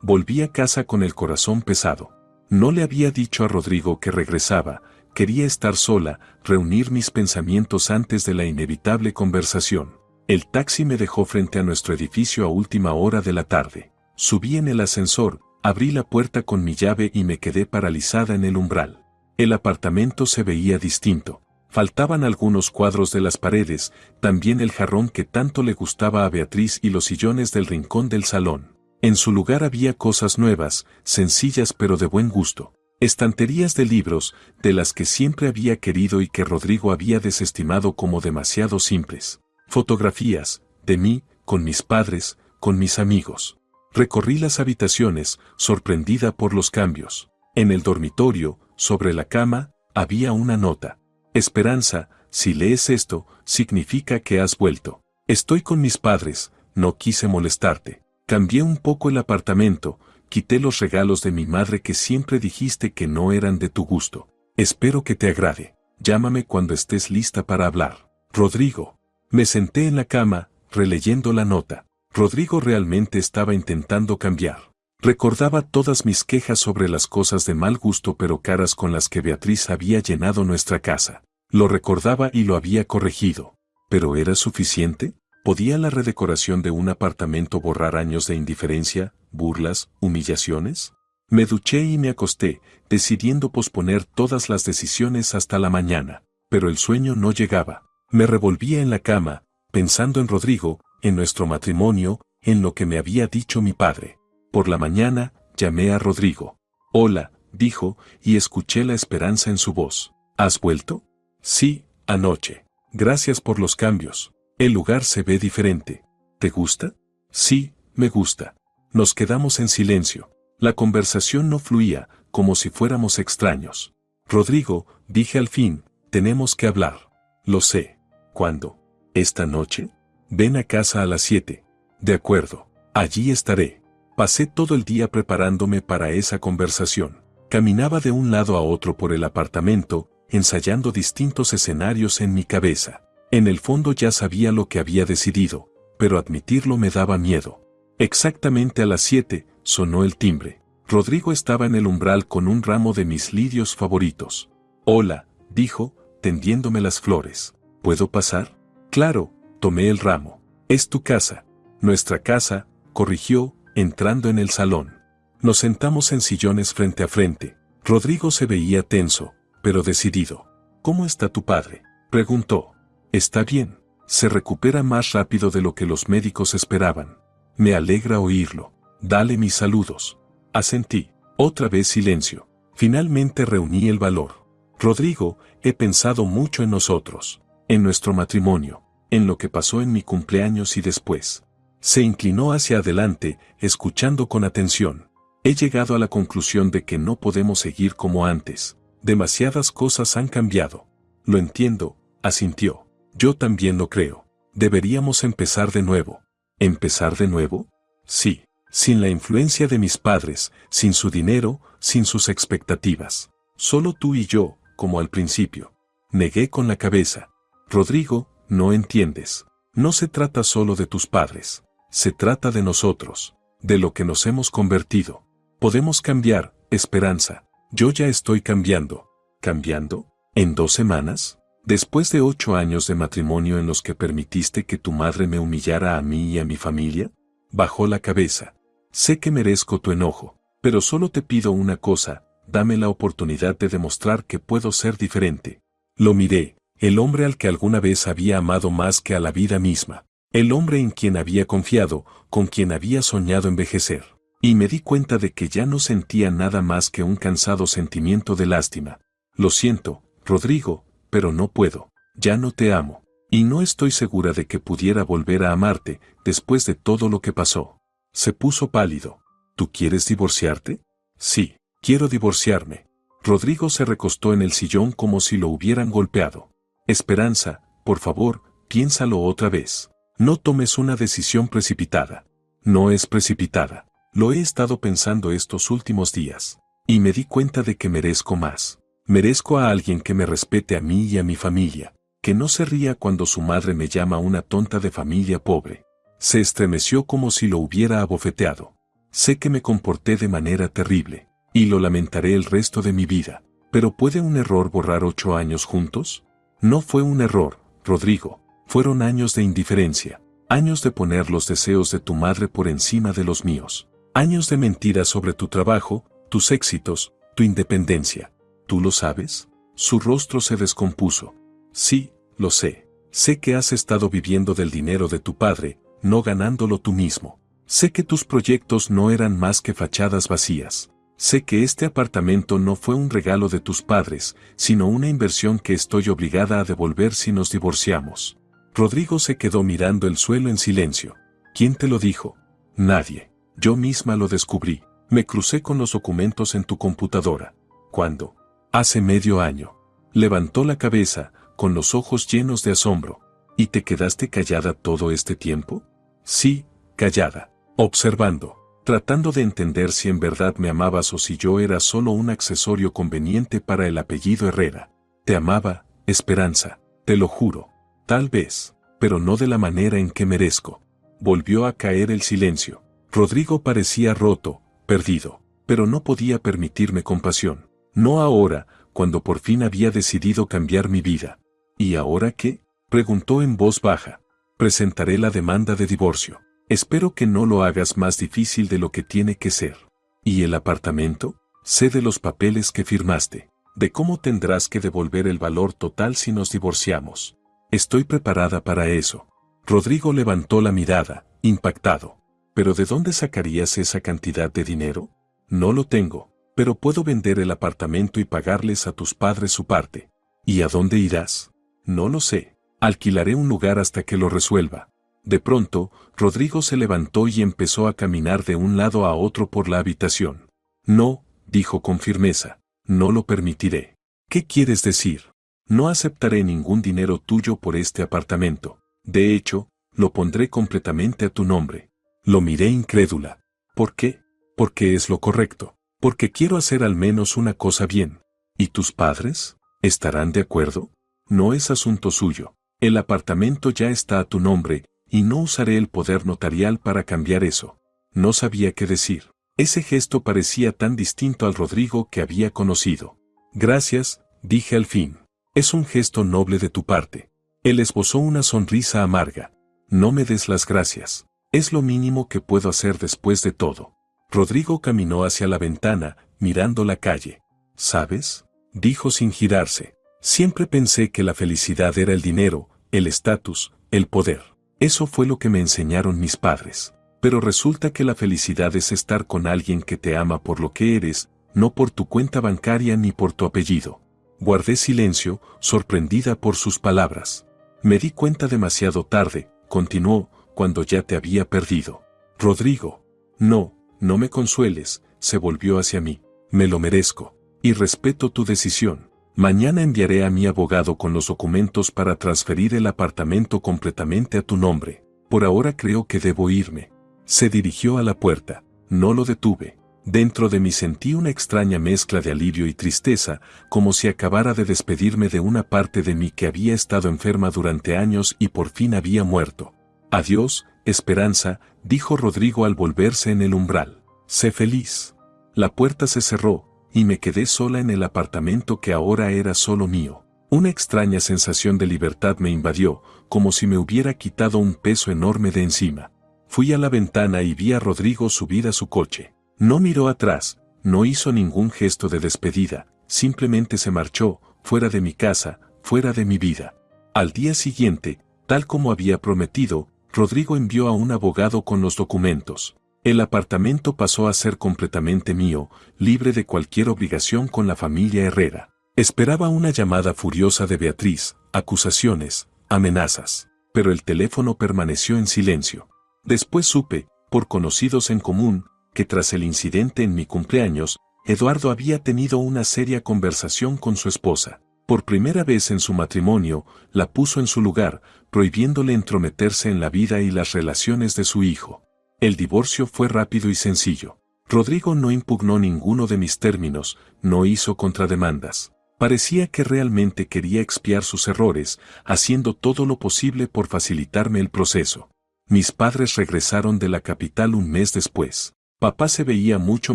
Volví a casa con el corazón pesado. No le había dicho a Rodrigo que regresaba, quería estar sola, reunir mis pensamientos antes de la inevitable conversación. El taxi me dejó frente a nuestro edificio a última hora de la tarde. Subí en el ascensor, abrí la puerta con mi llave y me quedé paralizada en el umbral. El apartamento se veía distinto. Faltaban algunos cuadros de las paredes, también el jarrón que tanto le gustaba a Beatriz y los sillones del rincón del salón. En su lugar había cosas nuevas, sencillas pero de buen gusto. Estanterías de libros, de las que siempre había querido y que Rodrigo había desestimado como demasiado simples. Fotografías, de mí, con mis padres, con mis amigos. Recorrí las habitaciones, sorprendida por los cambios. En el dormitorio, sobre la cama, había una nota. Esperanza, si lees esto, significa que has vuelto. Estoy con mis padres, no quise molestarte. Cambié un poco el apartamento, quité los regalos de mi madre que siempre dijiste que no eran de tu gusto. Espero que te agrade. Llámame cuando estés lista para hablar. Rodrigo. Me senté en la cama, releyendo la nota. Rodrigo realmente estaba intentando cambiar. Recordaba todas mis quejas sobre las cosas de mal gusto pero caras con las que Beatriz había llenado nuestra casa. Lo recordaba y lo había corregido. ¿Pero era suficiente? ¿Podía la redecoración de un apartamento borrar años de indiferencia, burlas, humillaciones? Me duché y me acosté, decidiendo posponer todas las decisiones hasta la mañana. Pero el sueño no llegaba. Me revolvía en la cama, pensando en Rodrigo, en nuestro matrimonio, en lo que me había dicho mi padre. Por la mañana, llamé a Rodrigo. Hola, dijo, y escuché la esperanza en su voz. ¿Has vuelto? Sí, anoche. Gracias por los cambios. El lugar se ve diferente. ¿Te gusta? Sí, me gusta. Nos quedamos en silencio. La conversación no fluía, como si fuéramos extraños. Rodrigo, dije al fin, tenemos que hablar. Lo sé. ¿Cuándo? ¿Esta noche? Ven a casa a las 7. De acuerdo. Allí estaré. Pasé todo el día preparándome para esa conversación. Caminaba de un lado a otro por el apartamento, ensayando distintos escenarios en mi cabeza. En el fondo ya sabía lo que había decidido, pero admitirlo me daba miedo. Exactamente a las 7, sonó el timbre. Rodrigo estaba en el umbral con un ramo de mis lirios favoritos. Hola, dijo, tendiéndome las flores. ¿Puedo pasar? Claro, tomé el ramo. Es tu casa. Nuestra casa, corrigió, entrando en el salón. Nos sentamos en sillones frente a frente. Rodrigo se veía tenso, pero decidido. ¿Cómo está tu padre?, preguntó. Está bien. Se recupera más rápido de lo que los médicos esperaban. Me alegra oírlo. Dale mis saludos. Asentí. Otra vez silencio. Finalmente reuní el valor. Rodrigo, he pensado mucho en nosotros, en nuestro matrimonio, en lo que pasó en mi cumpleaños y después. Se inclinó hacia adelante, escuchando con atención. He llegado a la conclusión de que no podemos seguir como antes. Demasiadas cosas han cambiado. Lo entiendo, asintió. Yo también lo creo. Deberíamos empezar de nuevo. ¿Empezar de nuevo? Sí. Sin la influencia de mis padres, sin su dinero, sin sus expectativas. Solo tú y yo, como al principio. Negué con la cabeza. Rodrigo, no entiendes. No se trata solo de tus padres. Se trata de nosotros, de lo que nos hemos convertido. Podemos cambiar, Esperanza. Yo ya estoy cambiando. ¿Cambiando? ¿En 2 semanas? Después de 8 años de matrimonio en los que permitiste que tu madre me humillara a mí y a mi familia, bajó la cabeza. Sé que merezco tu enojo, pero solo te pido una cosa, dame la oportunidad de demostrar que puedo ser diferente. Lo miré, el hombre al que alguna vez había amado más que a la vida misma, el hombre en quien había confiado, con quien había soñado envejecer, y me di cuenta de que ya no sentía nada más que un cansado sentimiento de lástima. Lo siento, Rodrigo, pero no puedo, ya no te amo, y no estoy segura de que pudiera volver a amarte después de todo lo que pasó. Se puso pálido. ¿Tú quieres divorciarte? Sí. Quiero divorciarme. Rodrigo se recostó en el sillón como si lo hubieran golpeado. Esperanza, por favor, piénsalo otra vez. No tomes una decisión precipitada. No es precipitada. Lo he estado pensando estos últimos días. Y me di cuenta de que merezco más. Merezco a alguien que me respete a mí y a mi familia. Que no se ría cuando su madre me llama una tonta de familia pobre. Se estremeció como si lo hubiera abofeteado. Sé que me comporté de manera terrible. Y lo lamentaré el resto de mi vida. ¿Pero puede un error borrar 8 años juntos? No fue un error, Rodrigo. Fueron años de indiferencia. Años de poner los deseos de tu madre por encima de los míos. Años de mentiras sobre tu trabajo, tus éxitos, tu independencia. ¿Tú lo sabes? Su rostro se descompuso. Sí, lo sé. Sé que has estado viviendo del dinero de tu padre, no ganándolo tú mismo. Sé que tus proyectos no eran más que fachadas vacías. Sé que este apartamento no fue un regalo de tus padres, sino una inversión que estoy obligada a devolver si nos divorciamos. Rodrigo se quedó mirando el suelo en silencio. ¿Quién te lo dijo? Nadie. Yo misma lo descubrí. Me crucé con los documentos en tu computadora. ¿Cuándo? Hace medio año. Levantó la cabeza, con los ojos llenos de asombro. ¿Y te quedaste callada todo este tiempo? Sí, callada, observando, tratando de entender si en verdad me amabas o si yo era solo un accesorio conveniente para el apellido Herrera. Te amaba, Esperanza, te lo juro. Tal vez, pero no de la manera en que merezco. Volvió a caer el silencio. Rodrigo parecía roto, perdido, pero no podía permitirme compasión. No ahora, cuando por fin había decidido cambiar mi vida. ¿Y ahora qué? Preguntó en voz baja. Presentaré la demanda de divorcio. Espero que no lo hagas más difícil de lo que tiene que ser. ¿Y el apartamento? Sé de los papeles que firmaste, de cómo tendrás que devolver el valor total si nos divorciamos. Estoy preparada para eso. Rodrigo levantó la mirada, impactado. ¿Pero de dónde sacarías esa cantidad de dinero? No lo tengo, pero puedo vender el apartamento y pagarles a tus padres su parte. ¿Y a dónde irás? No lo sé. Alquilaré un lugar hasta que lo resuelva. De pronto, Rodrigo se levantó y empezó a caminar de un lado a otro por la habitación. No, dijo con firmeza, no lo permitiré. ¿Qué quieres decir? No aceptaré ningún dinero tuyo por este apartamento. De hecho, lo pondré completamente a tu nombre. Lo miré incrédula. ¿Por qué? Porque es lo correcto. Porque quiero hacer al menos una cosa bien. ¿Y tus padres? ¿Estarán de acuerdo? No es asunto suyo. El apartamento ya está a tu nombre, y no usaré el poder notarial para cambiar eso. No sabía qué decir. Ese gesto parecía tan distinto al Rodrigo que había conocido. Gracias, dije al fin. Es un gesto noble de tu parte. Él esbozó una sonrisa amarga. No me des las gracias. Es lo mínimo que puedo hacer después de todo. Rodrigo caminó hacia la ventana, mirando la calle. ¿Sabes? Dijo sin girarse. Siempre pensé que la felicidad era el dinero, el estatus, el poder. Eso fue lo que me enseñaron mis padres. Pero resulta que la felicidad es estar con alguien que te ama por lo que eres, no por tu cuenta bancaria ni por tu apellido. Guardé silencio, sorprendida por sus palabras. Me di cuenta demasiado tarde, continuó, cuando ya te había perdido. Rodrigo. No, no me consueles, se volvió hacia mí. Me lo merezco. Y respeto tu decisión. Mañana enviaré a mi abogado con los documentos para transferir el apartamento completamente a tu nombre. Por ahora creo que debo irme. Se dirigió a la puerta. No lo detuve. Dentro de mí sentí una extraña mezcla de alivio y tristeza, como si acabara de despedirme de una parte de mí que había estado enferma durante años y por fin había muerto. Adiós, Esperanza, dijo Rodrigo al volverse en el umbral. Sé feliz. La puerta se cerró, y me quedé sola en el apartamento que ahora era solo mío. Una extraña sensación de libertad me invadió, como si me hubiera quitado un peso enorme de encima. Fui a la ventana y vi a Rodrigo subir a su coche. No miró atrás, no hizo ningún gesto de despedida, simplemente se marchó, fuera de mi casa, fuera de mi vida. Al día siguiente, tal como había prometido, Rodrigo envió a un abogado con los documentos. El apartamento pasó a ser completamente mío, libre de cualquier obligación con la familia Herrera. Esperaba una llamada furiosa de Beatriz, acusaciones, amenazas, pero el teléfono permaneció en silencio. Después supe, por conocidos en común, que tras el incidente en mi cumpleaños, Eduardo había tenido una seria conversación con su esposa. Por primera vez en su matrimonio, la puso en su lugar, prohibiéndole entrometerse en la vida y las relaciones de su hijo. El divorcio fue rápido y sencillo. Rodrigo no impugnó ninguno de mis términos, no hizo contrademandas. Parecía que realmente quería expiar sus errores, haciendo todo lo posible por facilitarme el proceso. Mis padres regresaron de la capital un mes después. Papá se veía mucho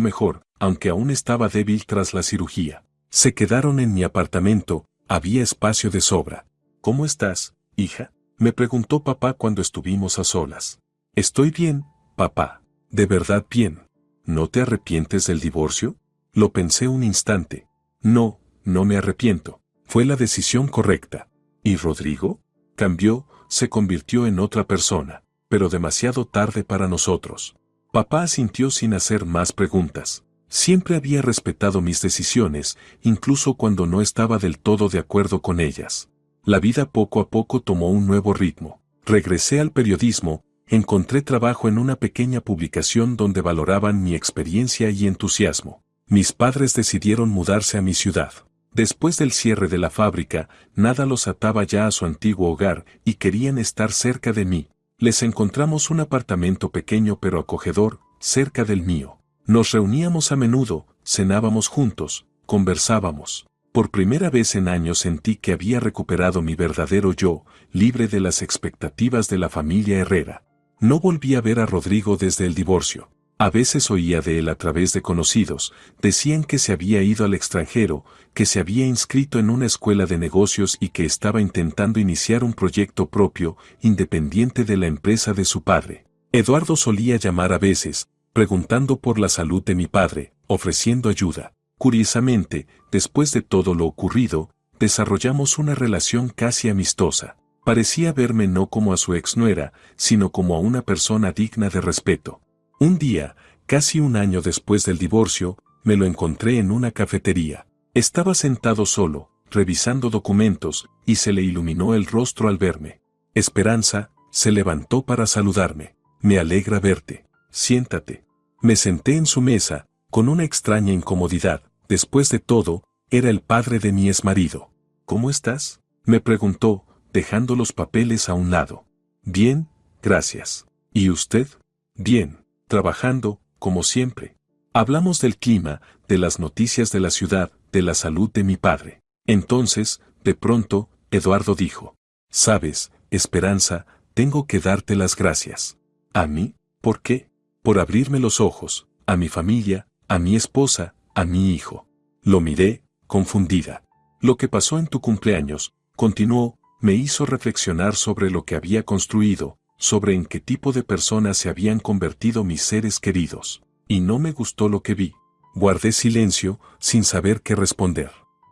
mejor, aunque aún estaba débil tras la cirugía. Se quedaron en mi apartamento, había espacio de sobra. ¿Cómo estás, hija?, me preguntó papá cuando estuvimos a solas. Estoy bien, papá. ¿De verdad bien? ¿No te arrepientes del divorcio? Lo pensé un instante. No, no me arrepiento. Fue la decisión correcta. ¿Y Rodrigo? Cambió, se convirtió en otra persona, pero demasiado tarde para nosotros. Papá asintió sin hacer más preguntas. Siempre había respetado mis decisiones, incluso cuando no estaba del todo de acuerdo con ellas. La vida poco a poco tomó un nuevo ritmo. Regresé al periodismo, encontré trabajo en una pequeña publicación donde valoraban mi experiencia y entusiasmo. Mis padres decidieron mudarse a mi ciudad. Después del cierre de la fábrica, nada los ataba ya a su antiguo hogar y querían estar cerca de mí. Les encontramos un apartamento pequeño pero acogedor, cerca del mío. Nos reuníamos a menudo, cenábamos juntos, conversábamos. Por primera vez en años sentí que había recuperado mi verdadero yo, libre de las expectativas de la familia Herrera. No volví a ver a Rodrigo desde el divorcio. A veces oía de él a través de conocidos, decían que se había ido al extranjero, que se había inscrito en una escuela de negocios y que estaba intentando iniciar un proyecto propio, independiente de la empresa de su padre. Eduardo solía llamar a veces, preguntando por la salud de mi padre, ofreciendo ayuda. Curiosamente, después de todo lo ocurrido, desarrollamos una relación casi amistosa. Parecía verme no como a su exnuera, sino como a una persona digna de respeto. Un día, casi un año después del divorcio, me lo encontré en una cafetería. Estaba sentado solo, revisando documentos, y se le iluminó el rostro al verme. Esperanza, se levantó para saludarme. Me alegra verte. Siéntate. Me senté en su mesa, con una extraña incomodidad. Después de todo, era el padre de mi exmarido. ¿Cómo estás?, me preguntó, dejando los papeles a un lado. Bien, gracias. ¿Y usted? Bien. Trabajando, como siempre. Hablamos del clima, de las noticias de la ciudad, de la salud de mi padre. Entonces, de pronto, Eduardo dijo: «Sabes, Esperanza, tengo que darte las gracias». ¿A mí? ¿Por qué? Por abrirme los ojos, a mi familia, a mi esposa, a mi hijo. Lo miré, confundida. Lo que pasó en tu cumpleaños, continuó, me hizo reflexionar sobre lo que había construido, sobre en qué tipo de personas se habían convertido mis seres queridos. Y no me gustó lo que vi. Guardé silencio, sin saber qué responder.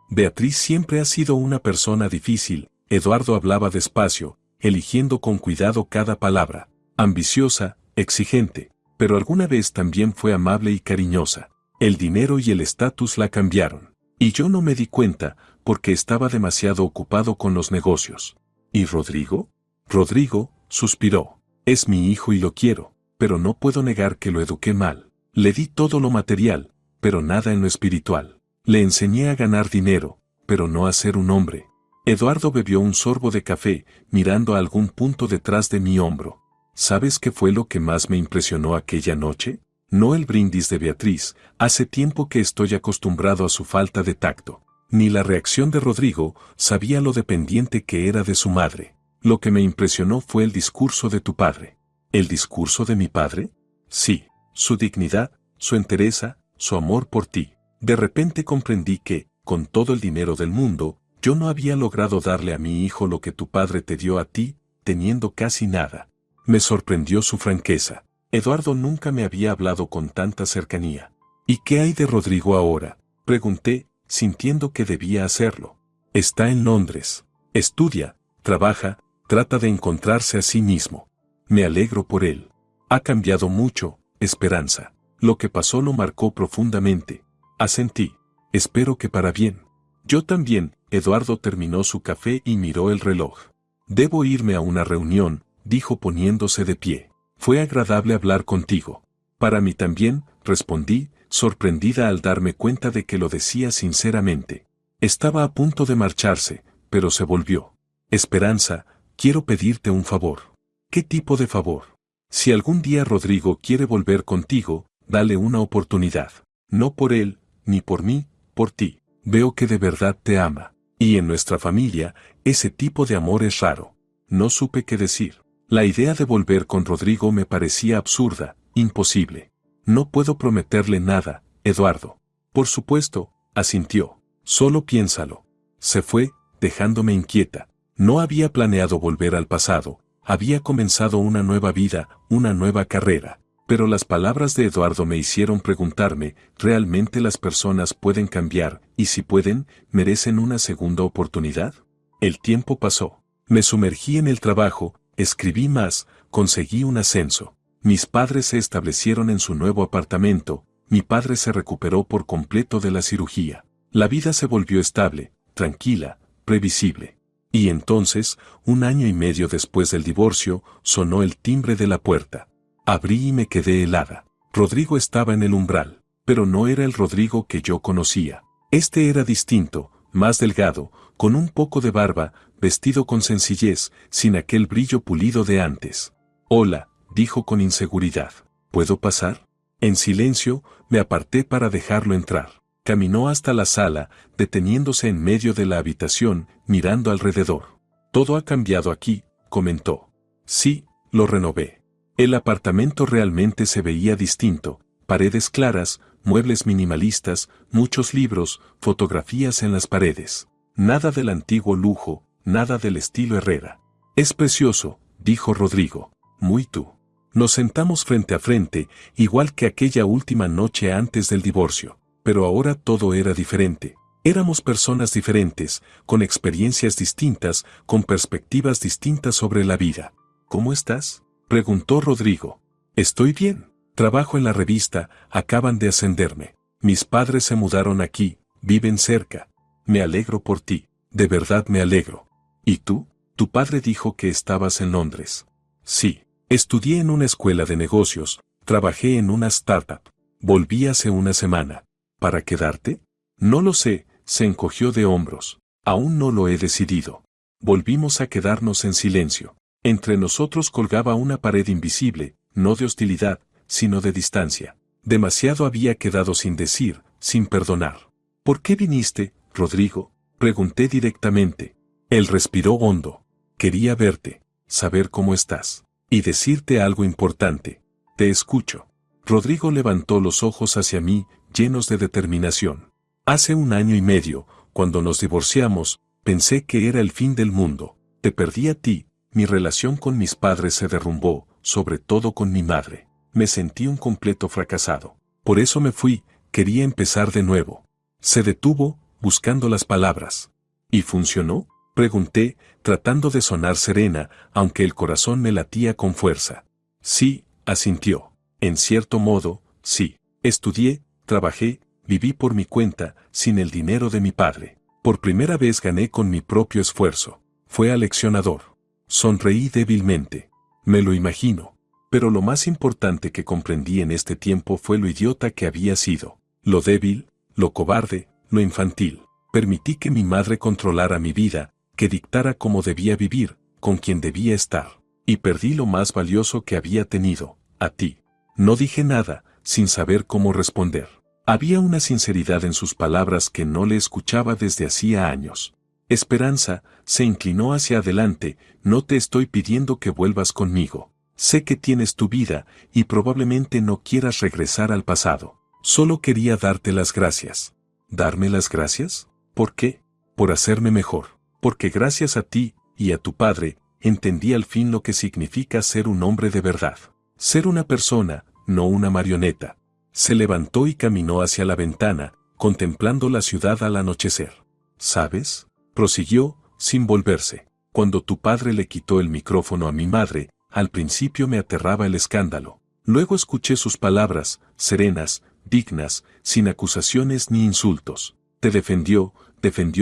Beatriz siempre ha sido una persona difícil, Eduardo hablaba despacio, eligiendo con cuidado cada palabra. Ambiciosa, exigente, pero alguna vez también fue amable y cariñosa. El dinero y el estatus la cambiaron. Y yo no me di cuenta, porque estaba demasiado ocupado con los negocios. ¿Y Rodrigo? Rodrigo, suspiró. Es mi hijo y lo quiero, pero no puedo negar que lo eduqué mal. Le di todo lo material, pero nada en lo espiritual. Le enseñé a ganar dinero, pero no a ser un hombre. Eduardo bebió un sorbo de café, mirando a algún punto detrás de mi hombro. ¿Sabes qué fue lo que más me impresionó aquella noche? No el brindis de Beatriz, hace tiempo que estoy acostumbrado a su falta de tacto. Ni la reacción de Rodrigo, sabía lo dependiente que era de su madre. Lo que me impresionó fue el discurso de tu padre. ¿El discurso de mi padre? Sí, su dignidad, su entereza, su amor por ti. De repente comprendí que, con todo el dinero del mundo, yo no había logrado darle a mi hijo lo que tu padre te dio a ti, teniendo casi nada. Me sorprendió su franqueza. Eduardo nunca me había hablado con tanta cercanía. ¿Y qué hay de Rodrigo ahora?, pregunté, sintiendo que debía hacerlo. Está en Londres. Estudia, trabaja, trata de encontrarse a sí mismo. Me alegro por él. Ha cambiado mucho, Esperanza. Lo que pasó lo marcó profundamente. Asentí. Espero que para bien. Yo también. Eduardo terminó su café y miró el reloj. Debo irme a una reunión, dijo poniéndose de pie. Fue agradable hablar contigo. Para mí también, respondí, sorprendida al darme cuenta de que lo decía sinceramente. Estaba a punto de marcharse, pero se volvió. Esperanza, quiero pedirte un favor. ¿Qué tipo de favor? Si algún día Rodrigo quiere volver contigo, dale una oportunidad. No por él, ni por mí, por ti. Veo que de verdad te ama. Y en nuestra familia, ese tipo de amor es raro. No supe qué decir. La idea de volver con Rodrigo me parecía absurda, imposible. No puedo prometerle nada, Eduardo. Por supuesto, asintió. Solo piénsalo. Se fue, dejándome inquieta. No había planeado volver al pasado, había comenzado una nueva vida, una nueva carrera. Pero las palabras de Eduardo me hicieron preguntarme, ¿realmente las personas pueden cambiar, y si pueden, merecen una segunda oportunidad? El tiempo pasó. Me sumergí en el trabajo, escribí más, conseguí un ascenso. Mis padres se establecieron en su nuevo apartamento, mi padre se recuperó por completo de la cirugía. La vida se volvió estable, tranquila, previsible. Y entonces, 1 año y medio después del divorcio, sonó el timbre de la puerta. Abrí y me quedé helada. Rodrigo estaba en el umbral, pero no era el Rodrigo que yo conocía. Este era distinto, más delgado, con un poco de barba, vestido con sencillez, sin aquel brillo pulido de antes. Hola, dijo con inseguridad. ¿Puedo pasar? En silencio, me aparté para dejarlo entrar. Caminó hasta la sala, deteniéndose en medio de la habitación, mirando alrededor. Todo ha cambiado aquí, comentó. Sí, lo renové. El apartamento realmente se veía distinto, paredes claras, muebles minimalistas, muchos libros, fotografías en las paredes. Nada del antiguo lujo, nada del estilo Herrera. Es precioso, dijo Rodrigo. Muy tú. Nos sentamos frente a frente, igual que aquella última noche antes del divorcio. Pero ahora todo era diferente. Éramos personas diferentes, con experiencias distintas, con perspectivas distintas sobre la vida. ¿Cómo estás?, preguntó Rodrigo. Estoy bien. Trabajo en la revista, acaban de ascenderme. Mis padres se mudaron aquí, viven cerca. Me alegro por ti, de verdad me alegro. ¿Y tú? Tu padre dijo que estabas en Londres. Sí, estudié en una escuela de negocios, trabajé en una startup. Volví hace una semana. ¿Para quedarte? No lo sé, se encogió de hombros. Aún no lo he decidido. Volvimos a quedarnos en silencio. Entre nosotros colgaba una pared invisible, no de hostilidad, sino de distancia. Demasiado había quedado sin decir, sin perdonar. ¿Por qué viniste, Rodrigo?, pregunté directamente. Él respiró hondo. Quería verte, saber cómo estás, y decirte algo importante. Te escucho. Rodrigo levantó los ojos hacia mí, llenos de determinación. Hace 1 año y medio, cuando nos divorciamos, pensé que era el fin del mundo. Te perdí a ti, mi relación con mis padres se derrumbó, sobre todo con mi madre. Me sentí un completo fracasado. Por eso me fui, quería empezar de nuevo. Se detuvo, buscando las palabras. ¿Y funcionó?, pregunté, tratando de sonar serena, aunque el corazón me latía con fuerza. Sí, asintió. En cierto modo, sí. Estudié, trabajé, viví por mi cuenta, sin el dinero de mi padre. Por primera vez gané con mi propio esfuerzo. Fue aleccionador. Sonreí débilmente. Me lo imagino. Pero lo más importante que comprendí en este tiempo fue lo idiota que había sido. Lo débil, lo cobarde, lo infantil. Permití que mi madre controlara mi vida, que dictara cómo debía vivir, con quién debía estar. Y perdí lo más valioso que había tenido, a ti. No dije nada, sin saber cómo responder. Había una sinceridad en sus palabras que no le escuchaba desde hacía años. Esperanza, se inclinó hacia adelante, no te estoy pidiendo que vuelvas conmigo. Sé que tienes tu vida, y probablemente no quieras regresar al pasado. Solo quería darte las gracias. ¿Darme las gracias? ¿Por qué? Por hacerme mejor. Porque gracias a ti, y a tu padre, entendí al fin lo que significa ser un hombre de verdad. Ser una persona, no una marioneta. Se levantó y caminó hacia la ventana, contemplando la ciudad al anochecer. ¿Sabes?, prosiguió, sin volverse. Cuando tu padre le quitó el micrófono a mi madre, al principio me aterraba el escándalo. Luego escuché sus palabras, serenas, dignas, sin acusaciones ni insultos. Te defendió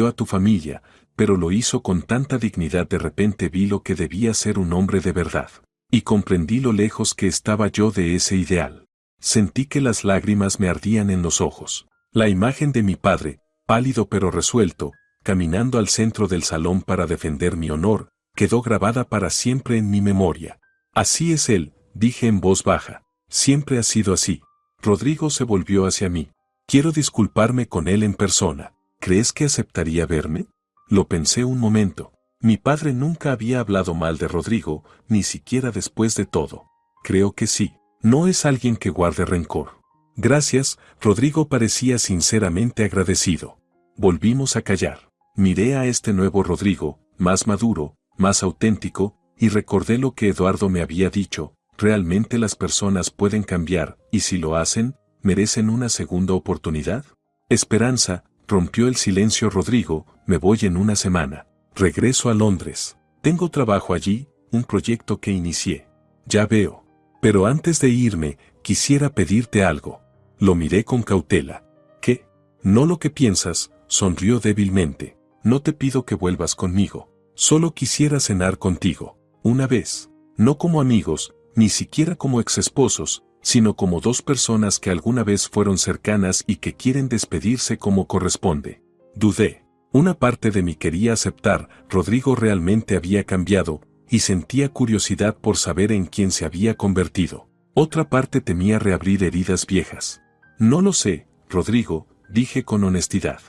a tu familia, pero lo hizo con tanta dignidad. De repente vi lo que debía ser un hombre de verdad. Y comprendí lo lejos que estaba yo de ese ideal. Sentí que las lágrimas me ardían en los ojos. La imagen de mi padre, pálido pero resuelto, caminando al centro del salón para defender mi honor, quedó grabada para siempre en mi memoria. Así es él, dije en voz baja. Siempre ha sido así. Rodrigo se volvió hacia mí. Quiero disculparme con él en persona. ¿Crees que aceptaría verme? Lo pensé un momento. Mi padre nunca había hablado mal de Rodrigo, ni siquiera después de todo. Creo que sí. No es alguien que guarde rencor. Gracias, Rodrigo parecía sinceramente agradecido. Volvimos a callar. Miré a este nuevo Rodrigo, más maduro, más auténtico, y recordé lo que Eduardo me había dicho: ¿realmente las personas pueden cambiar, y si lo hacen, merecen una segunda oportunidad? Esperanza, rompió el silencio Rodrigo, me voy en una semana. Regreso a Londres. Tengo trabajo allí, un proyecto que inicié. Ya veo. Pero antes de irme, quisiera pedirte algo. Lo miré con cautela. ¿Qué? No lo que piensas, sonrió débilmente. No te pido que vuelvas conmigo. Solo quisiera cenar contigo. Una vez. No como amigos, ni siquiera como exesposos, sino como dos personas que alguna vez fueron cercanas y que quieren despedirse como corresponde. Dudé. Una parte de mí quería aceptar, Rodrigo realmente había cambiado, y sentía curiosidad por saber en quién se había convertido. Otra parte temía reabrir heridas viejas. No lo sé, Rodrigo, dije con honestidad.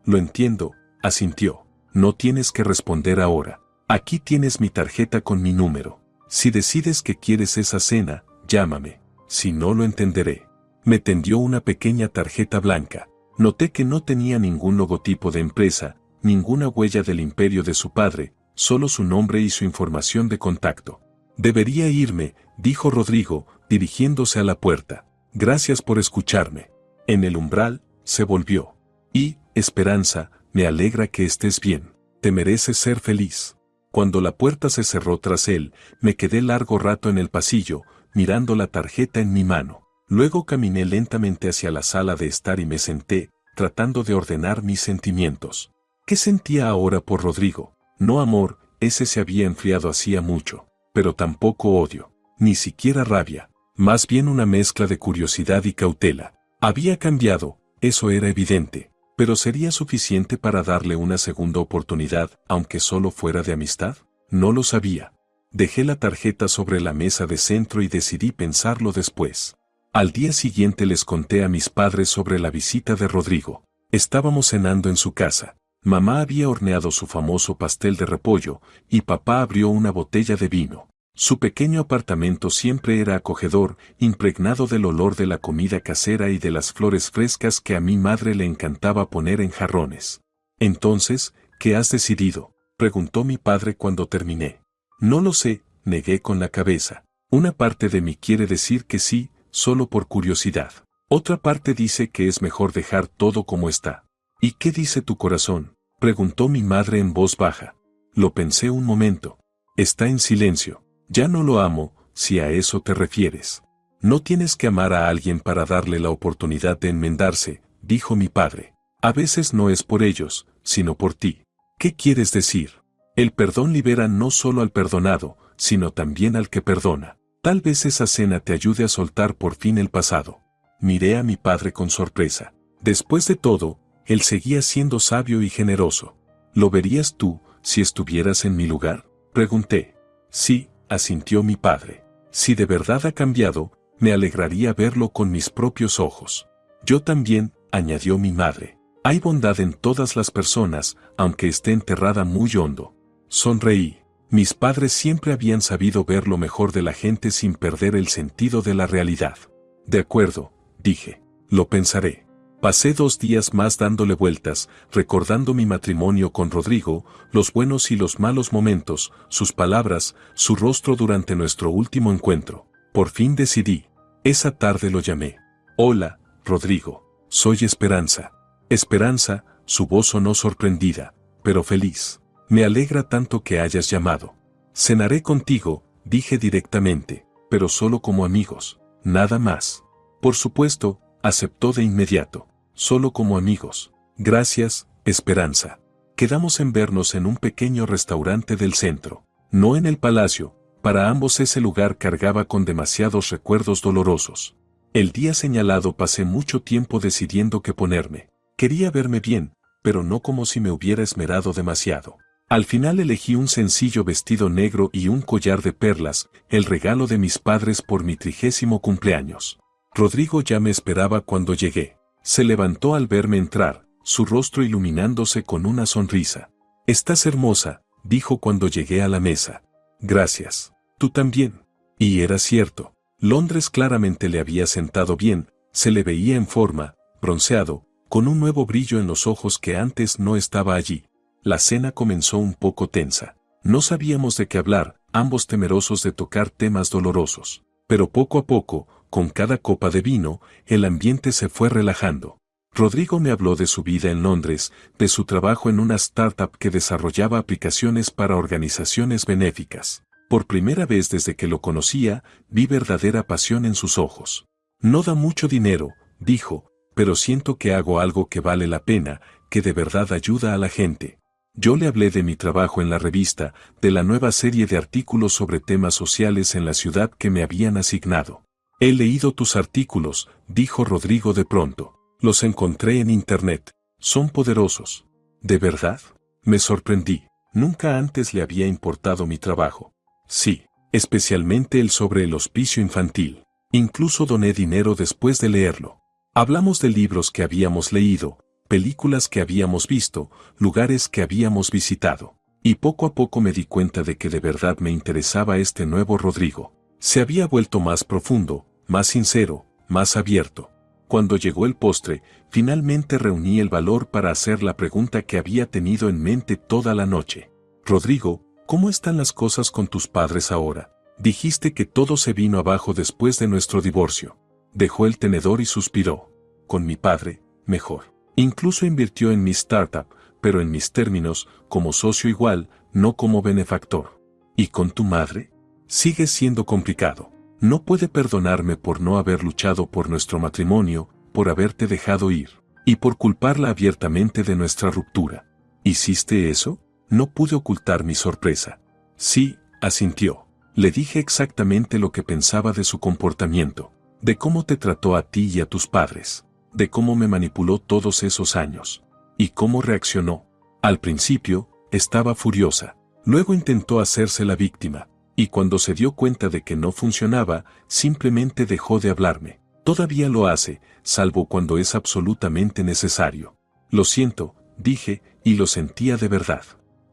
Lo entiendo, asintió. No tienes que responder ahora. Aquí tienes mi tarjeta con mi número. Si decides que quieres esa cena, llámame. Si no, lo entenderé. Me tendió una pequeña tarjeta blanca. Noté que no tenía ningún logotipo de empresa, ninguna huella del imperio de su padre, solo su nombre y su información de contacto. Debería irme, dijo Rodrigo, dirigiéndose a la puerta. Gracias por escucharme. En el umbral, se volvió. Y, Esperanza, me alegra que estés bien. Te mereces ser feliz. Cuando la puerta se cerró tras él, me quedé largo rato en el pasillo, mirando la tarjeta en mi mano. Luego caminé lentamente hacia la sala de estar y me senté, tratando de ordenar mis sentimientos. ¿Qué sentía ahora por Rodrigo? No amor, ese se había enfriado hacía mucho, pero tampoco odio, ni siquiera rabia, más bien una mezcla de curiosidad y cautela. Había cambiado, eso era evidente, pero ¿sería suficiente para darle una segunda oportunidad, aunque solo fuera de amistad? No lo sabía. Dejé la tarjeta sobre la mesa de centro y decidí pensarlo después. Al día siguiente les conté a mis padres sobre la visita de Rodrigo. Estábamos cenando en su casa. Mamá había horneado su famoso pastel de repollo, y papá abrió una botella de vino. Su pequeño apartamento siempre era acogedor, impregnado del olor de la comida casera y de las flores frescas que a mi madre le encantaba poner en jarrones. Entonces, ¿qué has decidido?, preguntó mi padre cuando terminé. No lo sé, negué con la cabeza. Una parte de mí quiere decir que sí, solo por curiosidad. Otra parte dice que es mejor dejar todo como está. ¿Y qué dice tu corazón?, preguntó mi madre en voz baja. Lo pensé un momento. Está en silencio. Ya no lo amo, si a eso te refieres. No tienes que amar a alguien para darle la oportunidad de enmendarse, dijo mi padre. A veces no es por ellos, sino por ti. ¿Qué quieres decir? El perdón libera no solo al perdonado, sino también al que perdona. Tal vez esa cena te ayude a soltar por fin el pasado. Miré a mi padre con sorpresa. Después de todo, él seguía siendo sabio y generoso. ¿Lo verías tú, si estuvieras en mi lugar?, pregunté. Sí, asintió mi padre. Si de verdad ha cambiado, me alegraría verlo con mis propios ojos. Yo también, añadió mi madre. Hay bondad en todas las personas, aunque esté enterrada muy hondo. Sonreí. Mis padres siempre habían sabido ver lo mejor de la gente sin perder el sentido de la realidad. De acuerdo, dije. Lo pensaré. Pasé 2 días más dándole vueltas, recordando mi matrimonio con Rodrigo, los buenos y los malos momentos, sus palabras, su rostro durante nuestro último encuentro. Por fin decidí. Esa tarde lo llamé. Hola, Rodrigo. Soy Esperanza. Esperanza, su voz sonó sorprendida, pero feliz. Me alegra tanto que hayas llamado. Cenaré contigo, dije directamente, pero solo como amigos, nada más. Por supuesto, aceptó de inmediato. Solo como amigos. Gracias, Esperanza. Quedamos en vernos en un pequeño restaurante del centro. No en el palacio, para ambos ese lugar cargaba con demasiados recuerdos dolorosos. El día señalado pasé mucho tiempo decidiendo qué ponerme. Quería verme bien, pero no como si me hubiera esmerado demasiado. Al final elegí un sencillo vestido negro y un collar de perlas, el regalo de mis padres por mi 30º cumpleaños. Rodrigo ya me esperaba cuando llegué. Se levantó al verme entrar, su rostro iluminándose con una sonrisa. «Estás hermosa», dijo cuando llegué a la mesa. «Gracias. Tú también». Y era cierto. Londres claramente le había sentado bien, se le veía en forma, bronceado, con un nuevo brillo en los ojos que antes no estaba allí. La cena comenzó un poco tensa. No sabíamos de qué hablar, ambos temerosos de tocar temas dolorosos. Pero poco a poco, con cada copa de vino, el ambiente se fue relajando. Rodrigo me habló de su vida en Londres, de su trabajo en una startup que desarrollaba aplicaciones para organizaciones benéficas. Por primera vez desde que lo conocía, vi verdadera pasión en sus ojos. «No da mucho dinero», dijo, «pero siento que hago algo que vale la pena, que de verdad ayuda a la gente». Yo le hablé de mi trabajo en la revista, de la nueva serie de artículos sobre temas sociales en la ciudad que me habían asignado. «He leído tus artículos», dijo Rodrigo de pronto. «Los encontré en internet. Son poderosos». «¿De verdad?». Me sorprendí. Nunca antes le había importado mi trabajo. «Sí, especialmente el sobre el hospicio infantil. Incluso doné dinero después de leerlo». Hablamos de libros que habíamos leído, películas que habíamos visto, lugares que habíamos visitado. Y poco a poco me di cuenta de que de verdad me interesaba este nuevo Rodrigo. Se había vuelto más profundo, más sincero, más abierto. Cuando llegó el postre, finalmente reuní el valor para hacer la pregunta que había tenido en mente toda la noche. «Rodrigo, ¿cómo están las cosas con tus padres ahora? Dijiste que todo se vino abajo después de nuestro divorcio». Dejó el tenedor y suspiró. «Con mi padre, mejor. Incluso invirtió en mi startup, pero en mis términos, como socio igual, no como benefactor». «¿Y con tu madre?». «Sigue siendo complicado. No puede perdonarme por no haber luchado por nuestro matrimonio, por haberte dejado ir, y por culparla abiertamente de nuestra ruptura». «¿Hiciste eso?». No pude ocultar mi sorpresa. «Sí», asintió. Le dije exactamente lo que pensaba de su comportamiento, de cómo te trató a ti y a tus padres, de cómo me manipuló todos esos años. ¿Y cómo reaccionó? Al principio, estaba furiosa. Luego intentó hacerse la víctima, y cuando se dio cuenta de que no funcionaba, simplemente dejó de hablarme. Todavía lo hace, salvo cuando es absolutamente necesario. «Lo siento», dije, y lo sentía de verdad.